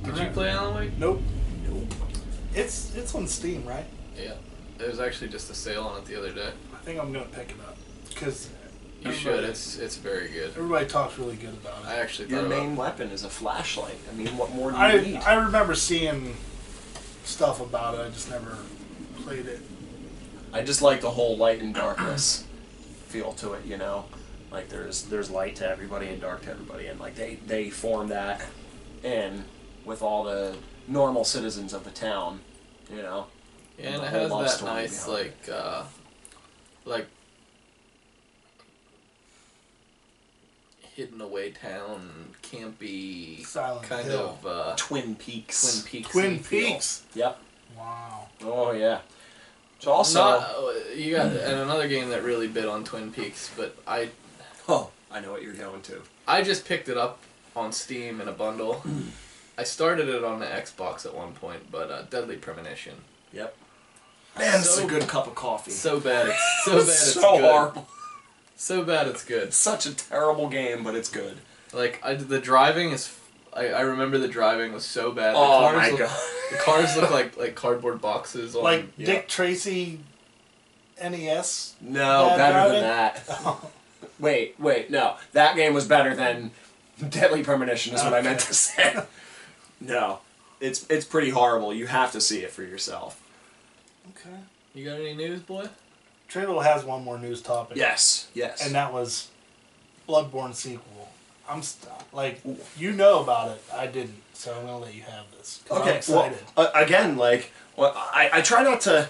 Did you play Alan Wake? Nope. Nope. It's on Steam, right? Yeah. There was actually just a sale on it the other day. I think I'm gonna pick it up because You should. It's very good. everybody talks really good about I it. actually Your thought main weapon is a flashlight. I mean, what more do you need? I remember seeing stuff about it. I just never played it. I just like the whole light and darkness feel to it, you know? Like, there's light to everybody and dark to everybody, and like they form that in with all the normal citizens of the town, you know? Yeah, and the it whole has love that story nice behind like hidden away town, campy Silent kind Hill. of Twin Peaks. Twin Peaks. Twin feel. Peaks. Yep. Wow. Oh yeah. It's also You got and another game that really bit on Twin Peaks, but I I know what you're going to. just picked it up on Steam in a bundle. I started it on the Xbox at one point, but Deadly Premonition. Yep. Man, this is So- a good cup of coffee. So bad it's so good. horrible. So bad it's good. It's such a terrible game, but it's good. Like the driving is. I remember the driving was so bad. The Oh my look, god. The cars look like cardboard boxes. On, Like yeah. Dick Tracy NES. No, Bad better driving? than that. Wait, no. That game was better than Deadly Premonition is what I meant to say. No. It's pretty horrible. You have to see it for yourself. Okay. You got any news, boy? Trailer has one more news topic. Yes. And that was Bloodborne sequel. Like, you know about it. I didn't, so I'm gonna let you have this. 'Cause I'm Okay, well, excited. again, like, I try not to...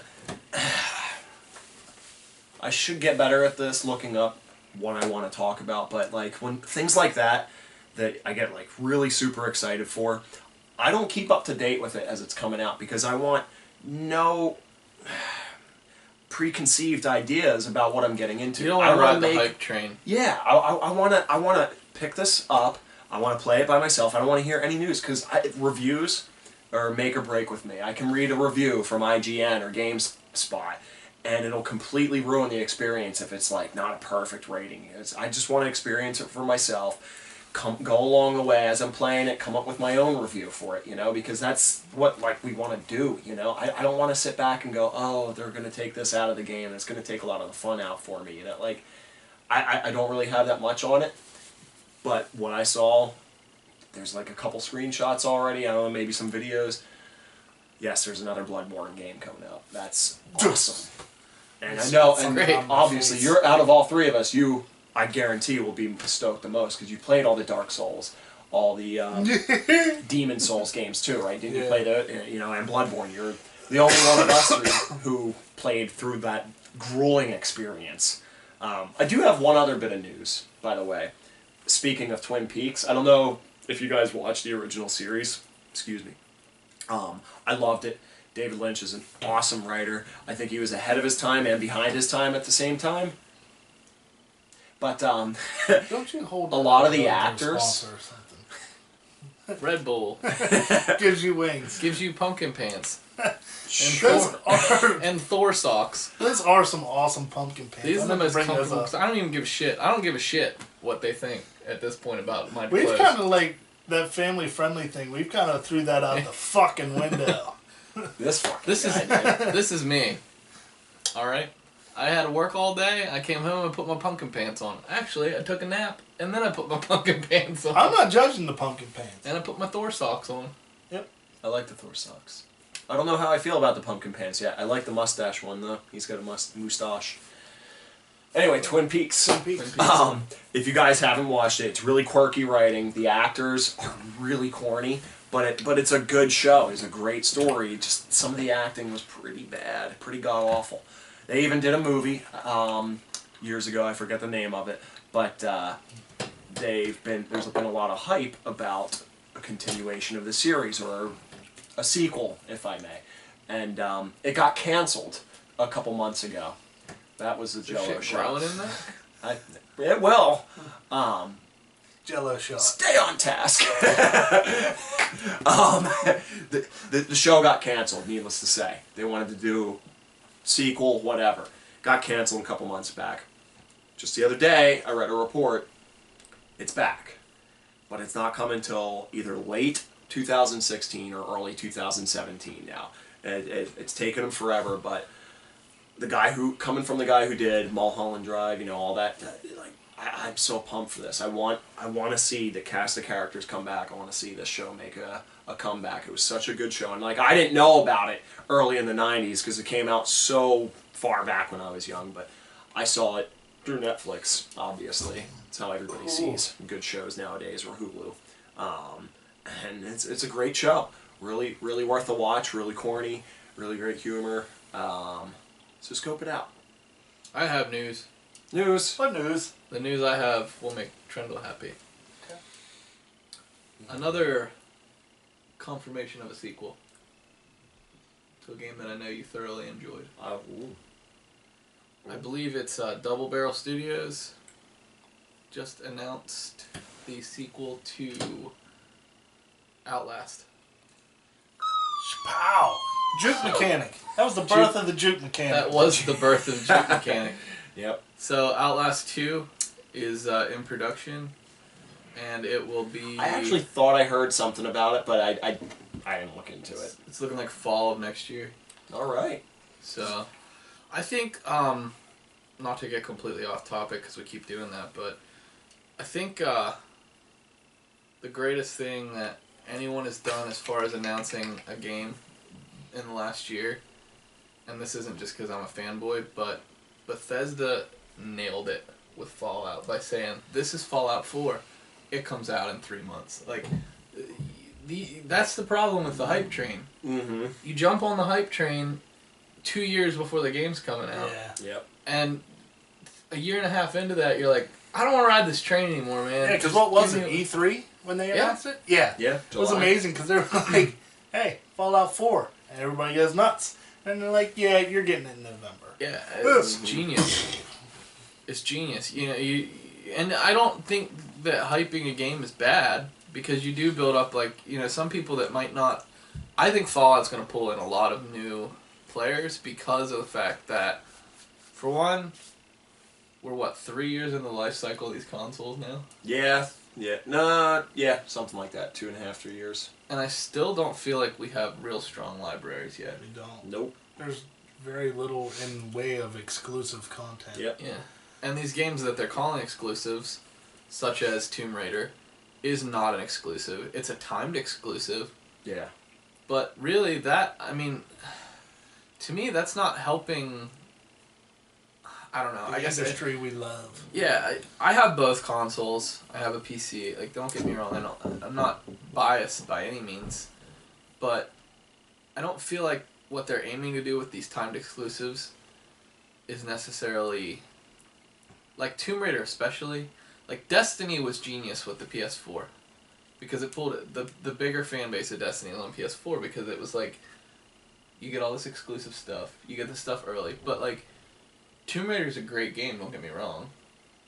I should get better at this, looking up what I want to talk about, but, like, when things like that I get, like, really super excited for, I don't keep up to date with it as it's coming out, because I want no preconceived ideas about what I'm getting into. You don't want to wanna ride the hype train. Yeah, I wanna pick this up. I want to play it by myself. I don't want to hear any news, because reviews are make or break with me. I can read a review from IGN or GameSpot, and it'll completely ruin the experience if it's like not a perfect rating. I just want to experience it for myself. Go along the way as I'm playing it, come up with my own review for it, you know, because that's what we want to do, you know. I don't want to sit back and go, oh, they're going to take this out of the game. It's going to take a lot of the fun out for me, you know. Like, I don't really have that much on it, but what I saw, there's like a couple screenshots already. I don't know, maybe some videos. Yes, there's another Bloodborne game coming out. That's awesome. And I know, and great. obviously, you're out of all three of us, I guarantee will be stoked the most, because you played all the Dark Souls, all the Demon Souls games too, right? Didn't you Yeah. play the, you know, and Bloodborne? You're the only one of us three who played through that grueling experience. I do have one other bit of news, by the way. Speaking of Twin Peaks, I don't know if you guys watched the original series. Excuse me. I loved it. David Lynch is an awesome writer. I think he was ahead of his time and behind his time at the same time. But Don't you hold a lot of that the up to a actors- sponsor or something? Red Bull Gives you wings. gives you pumpkin pants Those and Thor socks. are some awesome pumpkin pants. These are I'm the gonna most bring those comfortable. up. 'Cause I don't even give a shit. I don't give a shit what they think at this point about my We've clothes. kind of like that family friendly thing. We've kind of threw that out the fucking window. this fucking This is guy, man. this is me. All right. I had to work all day. I came home and put my pumpkin pants on. Actually, I took a nap and then I put my pumpkin pants on. I'm not judging the pumpkin pants. And I put my Thor socks on. I like the Thor socks. I don't know how I feel about the pumpkin pants yet. I like the mustache one though. He's got a moustache. Anyway, Twin Peaks. If you guys haven't watched it, it's really quirky writing. The actors are really corny, but it's a good show. It's a great story. Just some of the acting was pretty bad, pretty god awful. They even did a movie years ago. I forget the name of it, but there's been a lot of hype about a continuation of the series or a sequel, if I may, and it got canceled a couple months ago. That was the Jello Shit show. growling in there? It will. Jello shot. Stay on task. The show got canceled, needless to say. They wanted to do sequel, whatever. Got canceled a couple months back. Just the other day, I read a report. It's back. But it's not coming until either late 2016 or early 2017 now. It's taken them forever, but the guy coming from the guy who did Mulholland Drive, you know, all that, like, I'm so pumped for this. I want to see the cast of characters come back. I want to see this show make a comeback. It was such a good show, and like I didn't know about it early in the '90s because it came out so far back when I was young. But I saw it through Netflix. Obviously, it's how everybody sees good shows nowadays, or Hulu. And it's a great show. Really, really worth a watch. Really corny. Really great humor. So scope it out. I have news. News. What news? The news I have will make Trendle happy. Okay. Another confirmation of a sequel to a game that I know you thoroughly enjoyed. I believe it's Double Barrel Studios just announced the sequel to Outlast. Pow! Juke mechanic. That was the birth of the juke mechanic. That was the birth of the juke mechanic. Yep. So Outlast 2 is in production, and it will be... I actually thought I heard something about it, but I didn't look into it. It's looking like fall of next year. All right. So, I think, not to get completely off topic because we keep doing that, but I think the greatest thing that anyone has done as far as announcing a game in the last year, and this isn't just because I'm a fanboy, but Bethesda nailed it with Fallout by saying, this is Fallout 4. It comes out in 3 months. Like, that's the problem with the hype train. Mm-hmm. You jump on the hype train 2 years before the game's coming out. Yeah. Yep. And a year and a half into that, you're like, I don't want to ride this train anymore, man. Yeah, because Just what was give it, me- E3 when they announced it? Yeah. Yeah. It was amazing because they were like, hey, Fallout 4. And everybody goes nuts. And they're like, yeah, you're getting it in November. Yeah, it's genius. It's genius. You know, and I don't think that hyping a game is bad because you do build up, like, you know, some people that might not. I think Fallout's going to pull in a lot of new players because of the fact that, for one, we're 3 years in the life cycle of these consoles now? Yeah. Yeah. Nah. Yeah. Something like that. 2.5, 3 years. And I still don't feel like we have real strong libraries yet. We don't. Nope. There's very little in way of exclusive content. Yep. Yeah. And these games that they're calling exclusives, such as Tomb Raider, is not an exclusive. It's a timed exclusive. Yeah. But really, that, I mean, to me, that's not helping. I don't know. The I guess industry we love. Yeah, I have both consoles. I have a PC. Like, don't get me wrong. I'm not biased by any means, but I don't feel like what they're aiming to do with these timed exclusives is necessarily, like Tomb Raider especially. Like, Destiny was genius with the PS4 because it pulled the bigger fan base of Destiny was on PS4 because it was like, you get all this exclusive stuff, you get this stuff early, but like, Tomb Raider is a great game, don't get me wrong,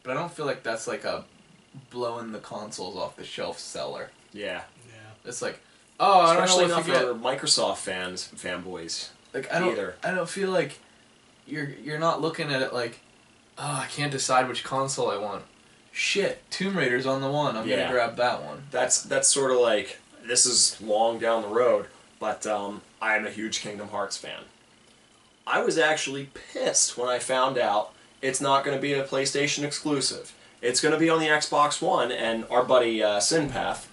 but I don't feel like that's like a blowing the consoles off the shelf seller. Yeah. Yeah. It's like, oh, I don't Especially know not if you get, for Microsoft fanboys. like either. I don't feel like you're not looking at it like, oh, I can't decide which console I want. Shit, Tomb Raider's on the one. I'm gonna grab that one. That's sort of like, this is long down the road, but I am a huge Kingdom Hearts fan. I was actually pissed when I found out it's not going to be a PlayStation exclusive. It's going to be on the Xbox One, and our buddy Sinpath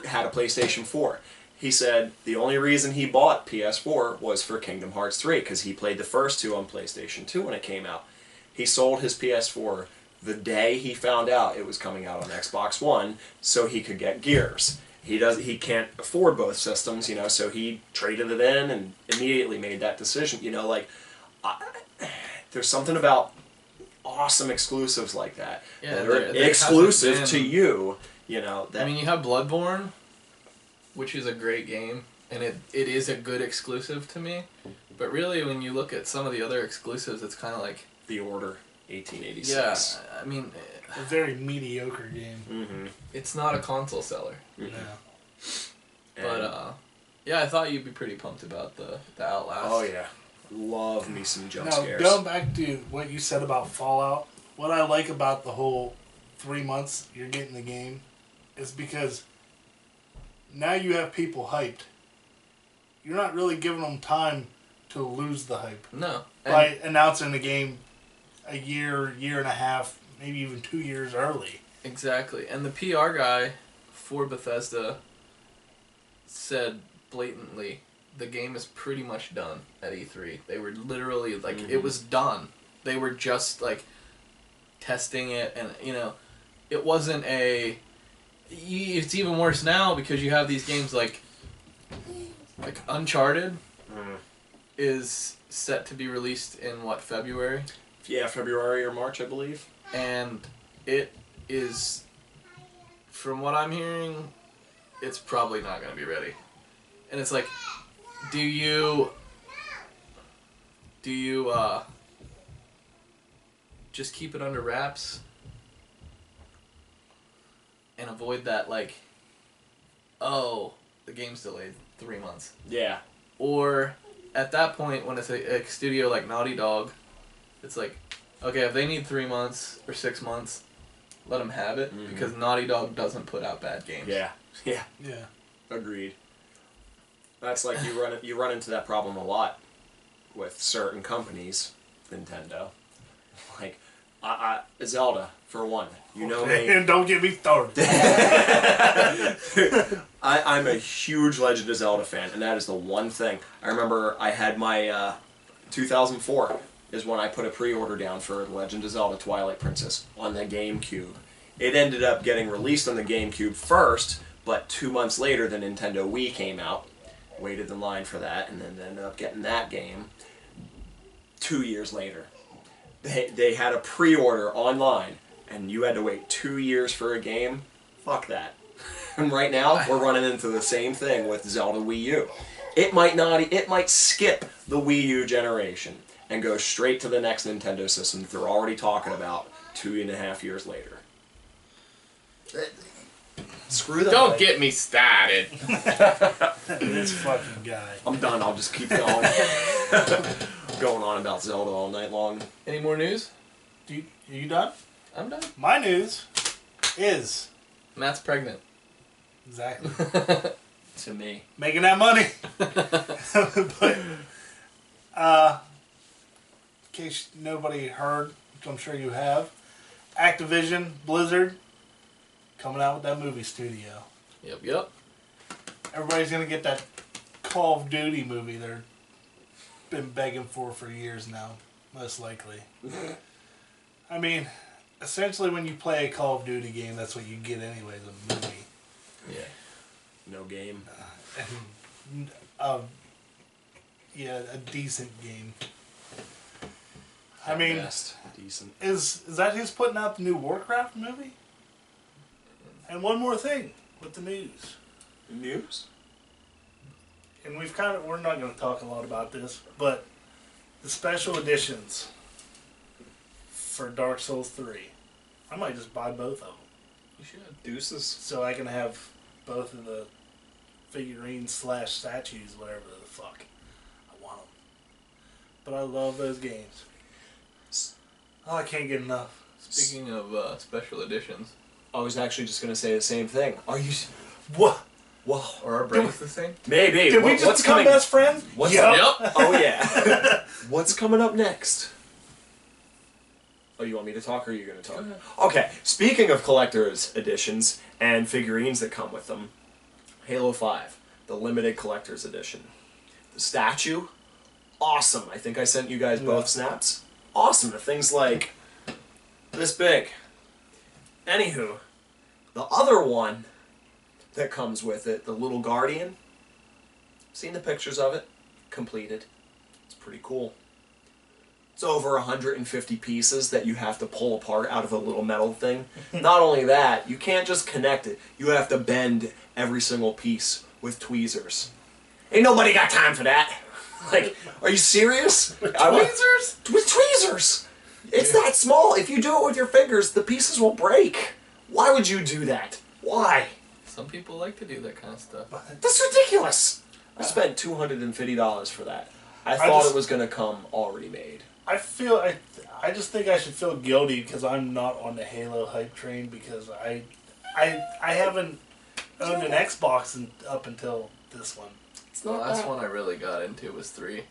had a PlayStation 4. He said the only reason he bought PS4 was for Kingdom Hearts 3, because he played the first two on PlayStation 2 when it came out. He sold his PS4 the day he found out it was coming out on Xbox One, so he could get Gears. He can't afford both systems, you know, so he traded it in and immediately made that decision. You know, like, there's something about awesome exclusives like that. Yeah, that are there exclusive hasn't to been- you, you know. That, I mean, you have Bloodborne, which is a great game, and it is a good exclusive to me. But really, when you look at some of the other exclusives, it's kind of like... The Order, 1886. Yeah, I mean, A very mediocre game. Mm-hmm. it's not a console seller. Yeah. But, yeah, I thought you'd be pretty pumped about the Outlast. Oh, yeah. Love me some jump Now, scares. going back to what you said about Fallout, what I like about the whole 3 months you're getting the game is because now you have people hyped. You're not really giving them time to lose the hype No. by announcing the game a year and a half, maybe even 2 years early. Exactly. And the PR guy for Bethesda said blatantly, the game is pretty much done at E3. They were literally, like, it was done. They were just, like, testing it, and, you know, it wasn't a... It's even worse now because you have these games like Uncharted is set to be released in, what, February? Yeah, February or March, I believe. And it is, from what I'm hearing, it's probably not going to be ready. And it's like, do you just keep it under wraps and avoid that, like, oh, the game's delayed 3 months? Yeah. Or at that point, when it's a studio like Naughty Dog, it's like, okay, if they need 3 months or 6 months, let them have it, because Naughty Dog doesn't put out bad games. Yeah. Yeah. Yeah. Agreed. That's like you run into that problem a lot with certain companies, Nintendo. Like, Zelda, for one. You know me. And don't get me started. I'm a huge Legend of Zelda fan, and that is the one thing. I remember I had my 2004 is when I put a pre-order down for Legend of Zelda Twilight Princess on the GameCube. It ended up getting released on the GameCube first, but 2 months later the Nintendo Wii came out. Waited in line for that, and then ended up getting that game 2 years later. They had a pre-order online, and you had to wait 2 years for a game. Fuck that. And right now, we're running into the same thing with Zelda Wii U. It might skip the Wii U generation and go straight to the next Nintendo system that they're already talking about 2.5 years later. Screw that. Don't get me started. This fucking guy. I'm done. I'll just keep going. Going on about Zelda all night long. Any more news? Are you done? I'm done. My news is Matt's pregnant. exactly To me. making that money. But in case nobody heard, which I'm sure you have, Activision Blizzard coming out with that movie studio. Yep. Everybody's gonna get that Call of Duty movie they've been begging for years now, most likely. I mean, essentially when you play a Call of Duty game, that's what you get anyways, a movie. Yeah. No game. And, yeah, a decent game. I At mean, best, decent. is that who's putting out the new Warcraft movie? And one more thing with the news. News? And we're not going to talk a lot about this, but the special editions for Dark Souls 3. I might just buy both of them You should. Deuces. so I can have both of the figurines / statues, whatever the fuck. I want them. But I love those games. Oh, I can't get enough. Speaking of special editions, I was actually just going to say the same thing. Are you... What? Whoa. Or are brains the same? Maybe. Did we just What's become coming? best friends? What's Yup. Yep. Oh yeah. What's coming up next? Oh, you want me to talk or are you going to talk? Okay. Speaking of collector's editions and figurines that come with them, Halo 5, the limited collector's edition. The statue, awesome. I think I sent you guys both snaps. Awesome. The thing's like this big. Anywho, the other one that comes with it, the little Guardian. Seen the pictures of it? Completed. It's pretty cool. It's over 150 pieces that you have to pull apart out of a little metal thing. Not only that, you can't just connect it. You have to bend every single piece with tweezers. Ain't nobody got time for that. Like, are you serious? Tweezers? With tweezers! It's that small. If you do it with your fingers, the pieces will break. Why would you do that? Why? Some people like to do that kind of stuff. That's ridiculous. I spent $250 for that. I thought it was going to come already made. I just think I should feel guilty because I'm not on the Halo hype train because I haven't owned an Xbox up until this one. It's The last one I really got into was 3.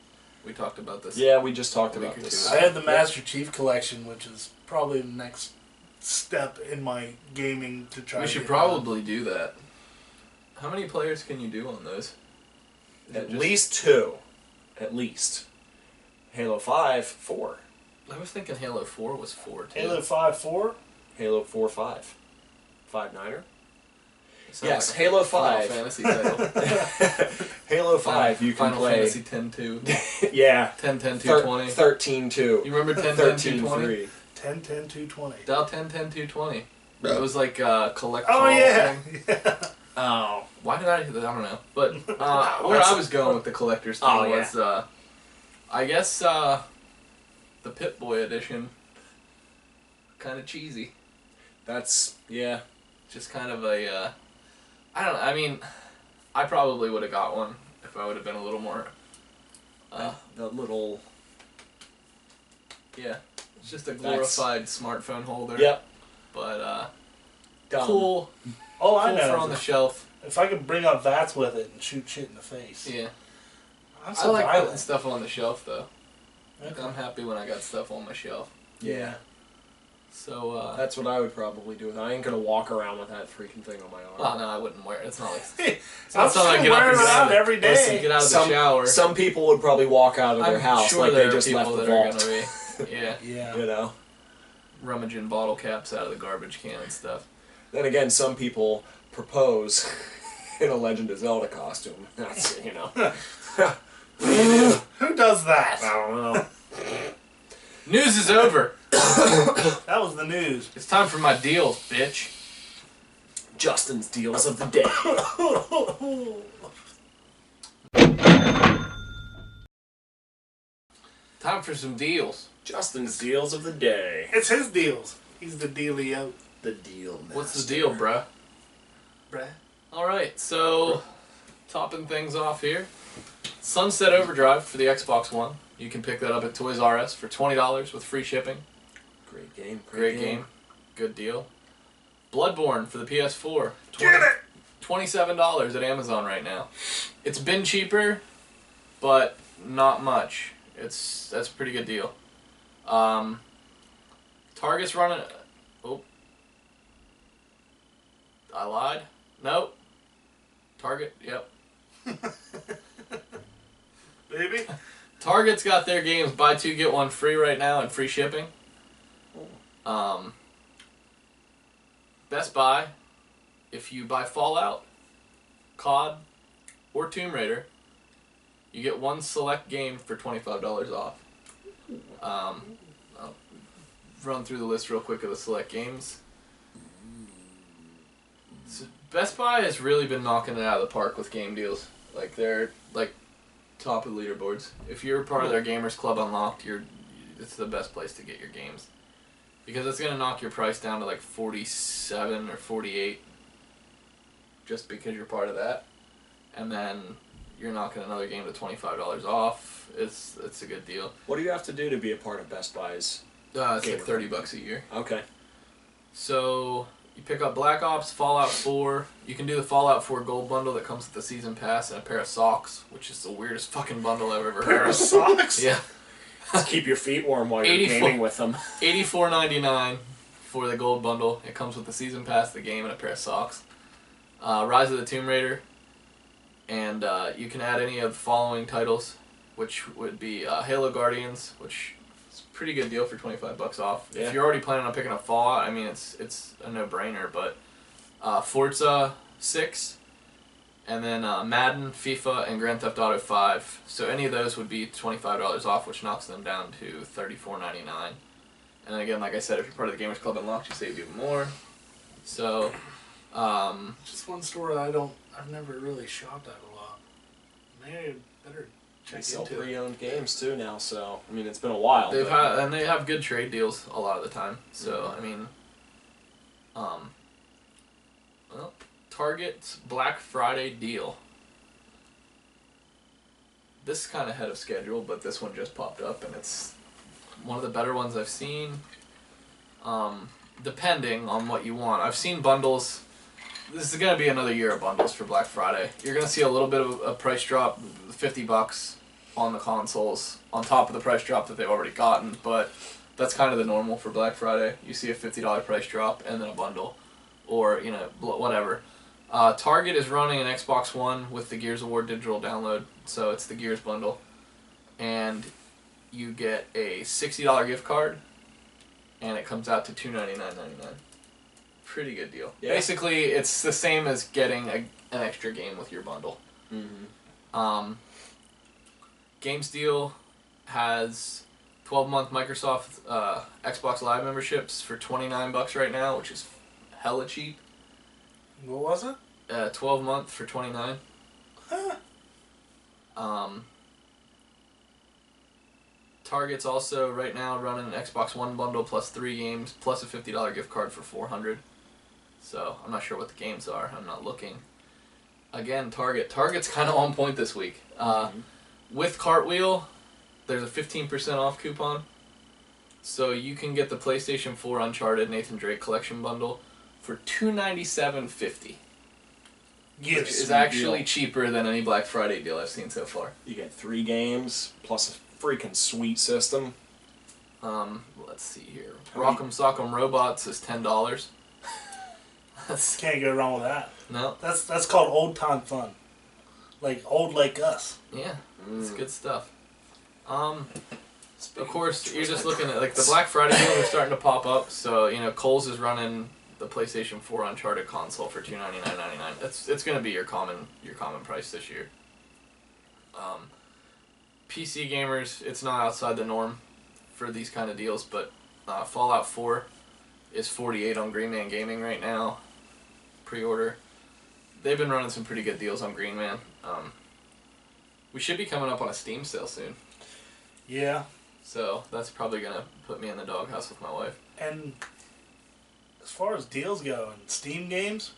We talked about this. Yeah, we just talked A week about or this. two. I had the Master Chief collection, which is probably the next step in my gaming to try. We to should get probably do that. How many players can you do on those? Is it At just- least 2. At least. Halo 5, 4. I was thinking Halo 4 was 4 too. Halo 5 4. Halo 4, 5. 5-9er? Sounds Yes, like a Halo Final 5. Fantasy title. Halo 5, you can Final play. Fantasy 10-2. Yeah. 10-10-220. 13-2. You remember 10-10-220? 13-3. 10 10 220. Dial 10-10-220. It was like a collectible Oh yeah. thing. Oh. Why did I don't know. But where I was going with the collector's thing Oh, yeah. was, I guess, the Pip-Boy edition, kind of cheesy. That's, yeah. Just kind of a, I don't know, I mean, I probably would have got one if I would have been a little more, The little. yeah, it's just a glorified smartphone holder. Yep. But, Dumb. cool, All I cool for know on the is shelf. if I could bring up VATS with it and shoot shit in the face. Yeah. I'm I so like putting violent. stuff on the shelf, though. Okay. I'm happy when I got stuff on my shelf. Yeah. So, That's what I would probably do with it. I ain't gonna walk around with that freaking thing on my arm. well, no, I wouldn't wear it. It's not like I'm not something I get up wearing and it get out out every day. Listen, get out of the some, shower. Some people would probably walk out of their I'm house sure like there they are just left people the that are vault. gonna be, yeah, Yeah. You know? rummaging bottle caps out of the garbage can and stuff. Then again, some people propose in a Legend of Zelda costume. That's, you know. Who does that? I don't know. News is over. That was the news. It's time for my deals, bitch. Justin's deals of the day. Time for some deals. Justin's deals of the day. It's his deals. He's the dealio. The deal master. What's the deal, bruh? Bruh. All right, so topping things off here. Sunset Overdrive for the Xbox One. You can pick that up at Toys R Us for $20 with free shipping. Great game. Great game. Good deal. Bloodborne for the PS4. Get it! $27 at Amazon right now. It's been cheaper, but not much. That's a pretty good deal. Target's running. Oh, I lied. Nope. Target. Yep. Baby. Target's got their games buy 2 get 1 free right now and free shipping. Best Buy, if you buy Fallout, COD, or Tomb Raider, you get 1 select game for $25 off. I'll run through the list real quick of the select games. So Best Buy has really been knocking it out of the park with game deals. Like they're like top of the leaderboards. If you're part of their Gamers Club Unlocked, it's the best place to get your games. Because it's going to knock your price down to like 47 or 48 just because you're part of that. And then you're knocking another game to $25 off. It's a good deal. What do you have to do to be a part of Best Buy's? It's Gamer like $30 a year. Okay. So You pick up Black Ops, Fallout 4. You can do the Fallout 4 Gold bundle that comes with the season pass and a pair of socks, which is the weirdest fucking bundle I've ever heard Pair of of. socks? Yeah. To keep your feet warm while you're 84 gaming with them. $84.99 for the Gold bundle. It comes with the season pass, the game, and a pair of socks. Rise of the Tomb Raider. And you can add any of the following titles, which would be Halo Guardians, which is a pretty good deal for $25 off. Yeah. If you're already planning on picking up Fallout, I mean, it's a no-brainer, but Forza 6, and then Madden, FIFA, and Grand Theft Auto 5. So any of those would be $25 off, which knocks them down to $34.99. And then again, like I said, if you're part of the Gamers Club Unlocked, you save even more. So, Just one store that I've never really shopped at a lot. Maybe I better They check sell into it. pre-owned games too now, so I mean it's been a while. they but- have good trade deals a lot of the time. So I mean, well, Target's Black Friday deal. This is kind of ahead of schedule, but this one just popped up, and it's one of the better ones I've seen. Depending on what you want, I've seen bundles. This is gonna be another year of bundles for Black Friday. You're gonna see a little bit of a price drop, $50 on the consoles, on top of the price drop that they've already gotten. But that's kind of the normal for Black Friday. You see a $50 price drop and then a bundle, or whatever. Target is running an Xbox One with the Gears of War digital download, so it's the Gears bundle, and you get a $60 gift card, and it comes out to $299.99. Pretty good deal. Yeah. Basically, it's the same as getting an extra game with your bundle. Mhm. Games Deal has 12-month Microsoft Xbox Live memberships for $29 right now, which is hella cheap. What was it? 12-month for $29. Target's also right now running an Xbox One bundle plus 3 games plus a $50 gift card for $400. So I'm not sure what the games are. I'm not looking. Again, Target's kind of on point this week. With Cartwheel, there's a 15% off coupon. So you can get the PlayStation 4 Uncharted Nathan Drake Collection bundle for $297.50. Yes. Which is actually cheaper than any Black Friday deal I've seen so far. You get 3 games plus a freaking sweet system. Let's see here. Rock'em Sock'em Robots is $10. That's, Can't go wrong with that. no, That's called old time fun. Like old like us. yeah, it's good stuff. Of course, you're just looking at like the Black Friday deals are starting to pop up. So Kohl's is running the PlayStation 4 Uncharted console for $299.99. It's gonna be your common price this year. PC gamers, it's not outside the norm for these kind of deals, but Fallout 4 is $48 on Green Man Gaming right now. Pre-order. They've been running some pretty good deals on Green Man. We should be coming up on a Steam sale soon, Yeah. so that's probably gonna put me in the doghouse with my wife. And as far as deals go and Steam games,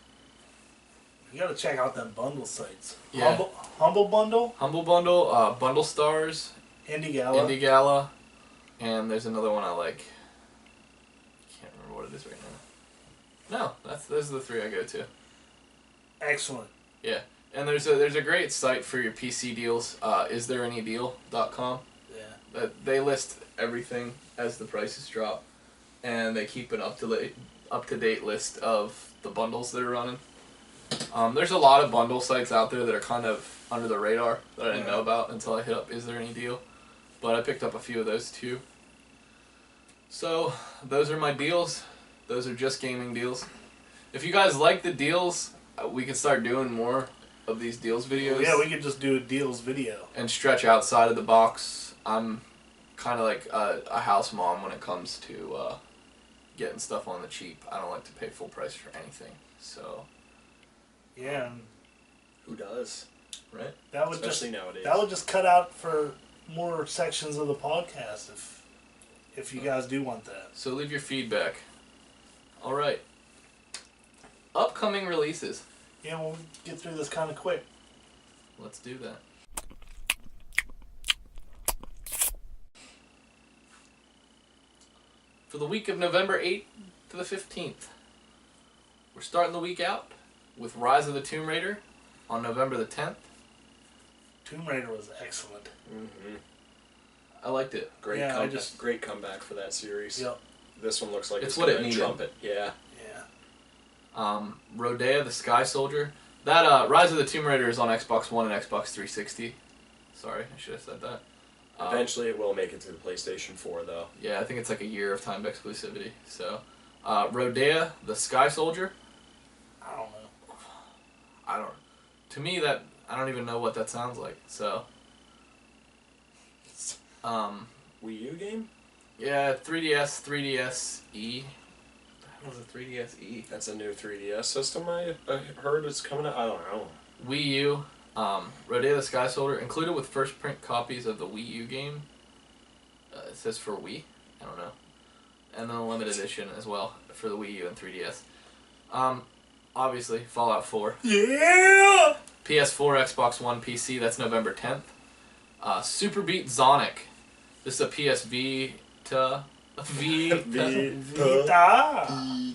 you gotta check out them bundle sites. Yeah. Humble Bundle, Humble Bundle, Bundle Stars, Indie Gala. Indie Gala, and there's another one I like. Can't remember what it is right now. No, those are the 3 I go to. Excellent. Yeah, and there's a great site for your PC deals. IsThereAnyDeal.com. Yeah. They list everything as the prices drop, and they keep an up to date list of the bundles that are running. There's a lot of bundle sites out there that are kind of under the radar that I didn't know about until I hit up Is There Any Deal, but I picked up a few of those too. So those are my deals. Those are just gaming deals. If you guys like the deals, we could start doing more of these deals videos. Yeah, we could just do a deals video. And stretch outside of the box. I'm kind of like a house mom when it comes to getting stuff on the cheap. I don't like to pay full price for anything. So, Yeah, and Who does? right? that would Especially just nowadays. that would just cut out for more sections of the podcast if you guys do want that. So leave your feedback. All right. Upcoming releases. Yeah, we'll get through this kind of quick. Let's do that. For the week of November 8th to the 15th, We're starting the week out with Rise of the Tomb Raider on November the 10th. Tomb Raider was excellent. Mm-hmm. I liked it. Great, Yeah, great comeback for that series. Yep. This one looks like It's it's what it gonna needed. trumpet. Yeah. Yeah. Rodea the Sky Soldier. That Rise of the Tomb Raider is on Xbox One and Xbox 360. Sorry, I should have said that. Eventually, it will make it to the PlayStation 4, though. Yeah, I think it's like a year of timed exclusivity. So, Rodea the Sky Soldier. I don't know. I don't. To me, that I don't even know what that sounds like. So, Wii U game? yeah, 3DS, 3DS-E. What was a 3DS-E? That's a new 3DS system. I heard it's coming out. I don't know. Wii U. Rodea the Sky Soldier included with first print copies of the Wii U game. It says for Wii. I don't know. And then a limited edition as well for the Wii U and 3DS. Obviously, Fallout 4. Yeah! PS4, Xbox One, PC, that's November 10th. Super Beat Sonic. This is a PS Vita. Vita!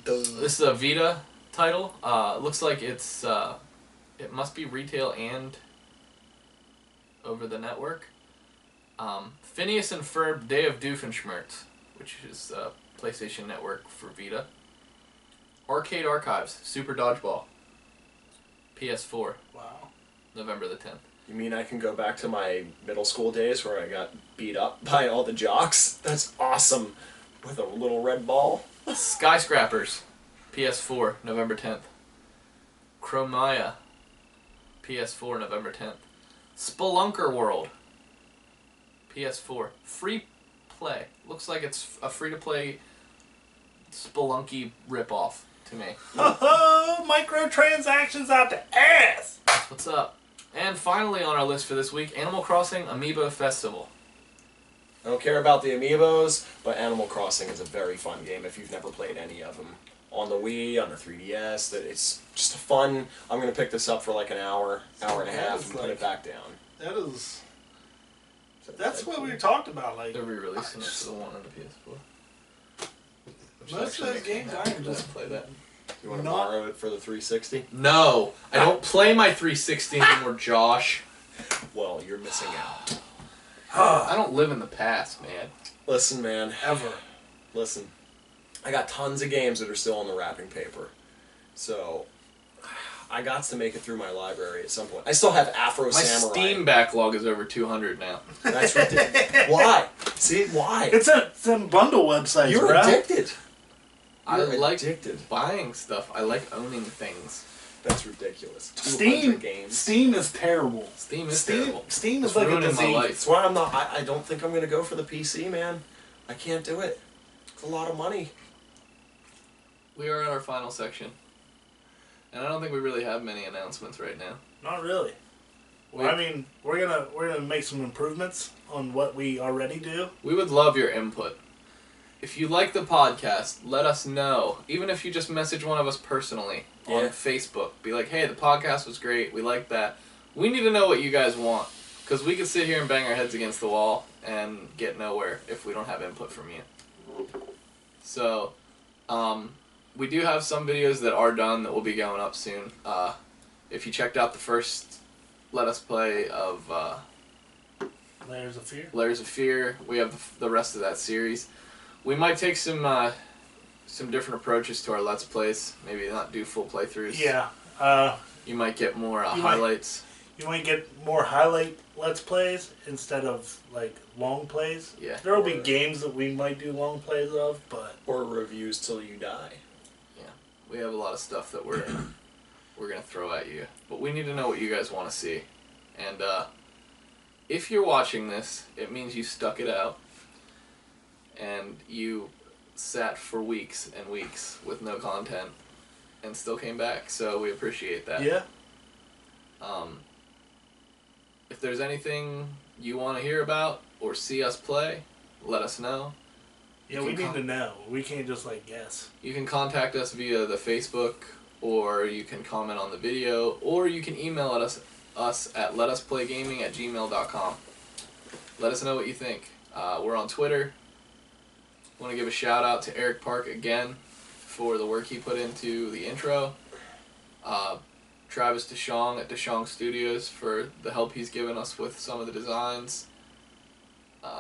This is a Vita title. Looks like it's it must be retail and over the network. Phineas and Ferb Day of Doofenshmirtz, which is PlayStation Network for Vita. Arcade Archives Super Dodgeball. PS4, Wow. November the 10th. You mean I can go back to my middle school days where I got beat up by all the jocks? That's awesome. With a little red ball. Skyscrapers, PS4, November 10th. Chromia, PS4, November 10th. Spelunker World, PS4. Free play. Looks like it's a free-to-play Spelunky ripoff to me. Oh, microtransactions out the ass! That's what's up. And finally on our list for this week, Animal Crossing Amiibo Festival. I don't care about the amiibos, but Animal Crossing is a very fun game if you've never played any of them. On the Wii, on the 3DS, that it's just a fun. I'm gonna pick this up for like an hour, hour and a half, and put it back down. That is... That's what we talked about, like... They're re-releasing it for the one on the PS4. Which Most of actually those makes me games happy I can to just play that. You want to Not- borrow it for the 360? No, I don't play my 360 anymore, Josh. Well, you're missing out. I don't live in the past, man. Listen, man. Ever. Listen. I got tons of games that are still on the wrapping paper. So, I got to make it through my library at some point. I still have Afro My Samurai. Steam backlog is over 200 now. That's ridiculous. Why? See, why? It's a bundle website, You're bro. addicted. I You're like addicted. buying stuff. I like owning things. That's ridiculous. 200 Steam games. Steam is terrible. Steam is terrible. Steam is It's like a ruining my disease. life. That's why I'm not. I don't think I'm gonna go for the PC, man. I can't do it. It's a lot of money. We are at our final section. And I don't think we really have many announcements right now. Not really. Well, I mean, we're gonna make some improvements on what we already do. We would love your input. If you like the podcast, let us know. Even if you just message one of us personally on Yeah. Facebook. Be like, hey, the podcast was great. We like that. We need to know what you guys want. Because we could sit here and bang our heads against the wall and get nowhere if we don't have input from you. So, we do have some videos that are done that will be going up soon. If you checked out the first Let Us Play of Layers of Fear. Layers of Fear, we have the rest of that series. We might take some different approaches to our Let's Plays. Maybe not do full playthroughs. Yeah. You might get more You might- highlights. You might get more highlight Let's Plays instead of like long plays. Yeah. There will be Or- games that we might do long plays of, but Or reviews till you die. We have a lot of stuff that we're gonna throw at you, but we need to know what you guys want to see. And if you're watching this, it means you stuck it out, and you sat for weeks and weeks with no content, and still came back. So we appreciate that. yeah. If there's anything you want to hear about or see us play, let us know. Yeah, You we can need to know. We can't just like guess. You can contact us via the Facebook, or you can comment on the video, or you can email us at letusplaygaming@gmail.com. Let us know what you think. We're on Twitter. Want to give a shout out to Eric Park again for the work he put into the intro. Travis DeShong at DeShong Studios for the help he's given us with some of the designs.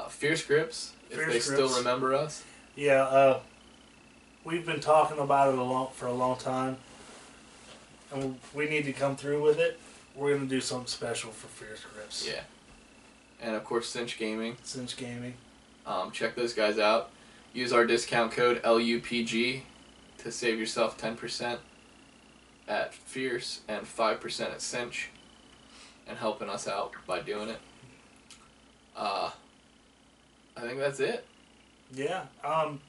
Fierce Grips, if Fierce they still Grips. remember us. Yeah, we've been talking about it for a long time, and we need to come through with it. We're gonna do something special for Fierce Grips. Yeah. And of course, Cinch Gaming. Cinch Gaming. Check those guys out. Use our discount code LUPG to save yourself 10% at Fierce and 5% at Cinch, and helping us out by doing it. I think that's it. Yeah.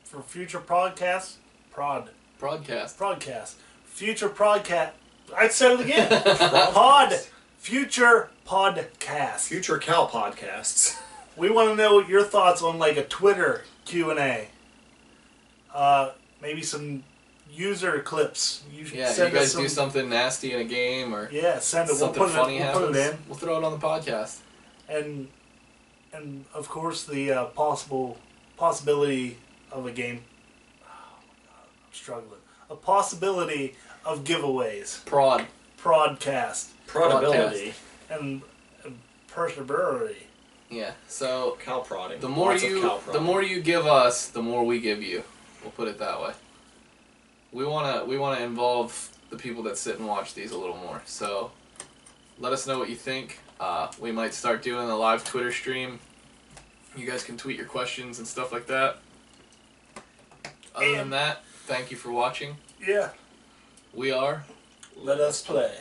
For future podcasts, Broadcast. future podcast. I said it again. Future podcast. Future Cal podcasts. We want to know your thoughts on like a Twitter Q&A. Maybe some user clips. Yeah, you send us guys do something nasty in a game or Yeah, send it. something We'll put funny it. We'll happens. put it in. We'll throw it on the podcast. And of course the possibility of a game. Oh my God, I'm struggling. A possibility of giveaways. Prodcast Prodability. and perseverity. Yeah. So Cow prodding. the more Lots of cow the prodding. more you give us, the more we give you. We'll put it that way. We wanna involve the people that sit and watch these a little more. So let us know what you think. We might start doing a live Twitter stream. You guys can tweet your questions and stuff like that. Other than that, thank you for watching. Yeah. We are Let us play.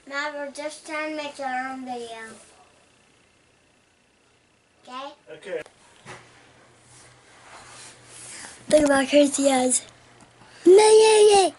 Now we're just trying to make our own video. Okay? Okay. Look at my crazy eyes. No, yeah, yeah.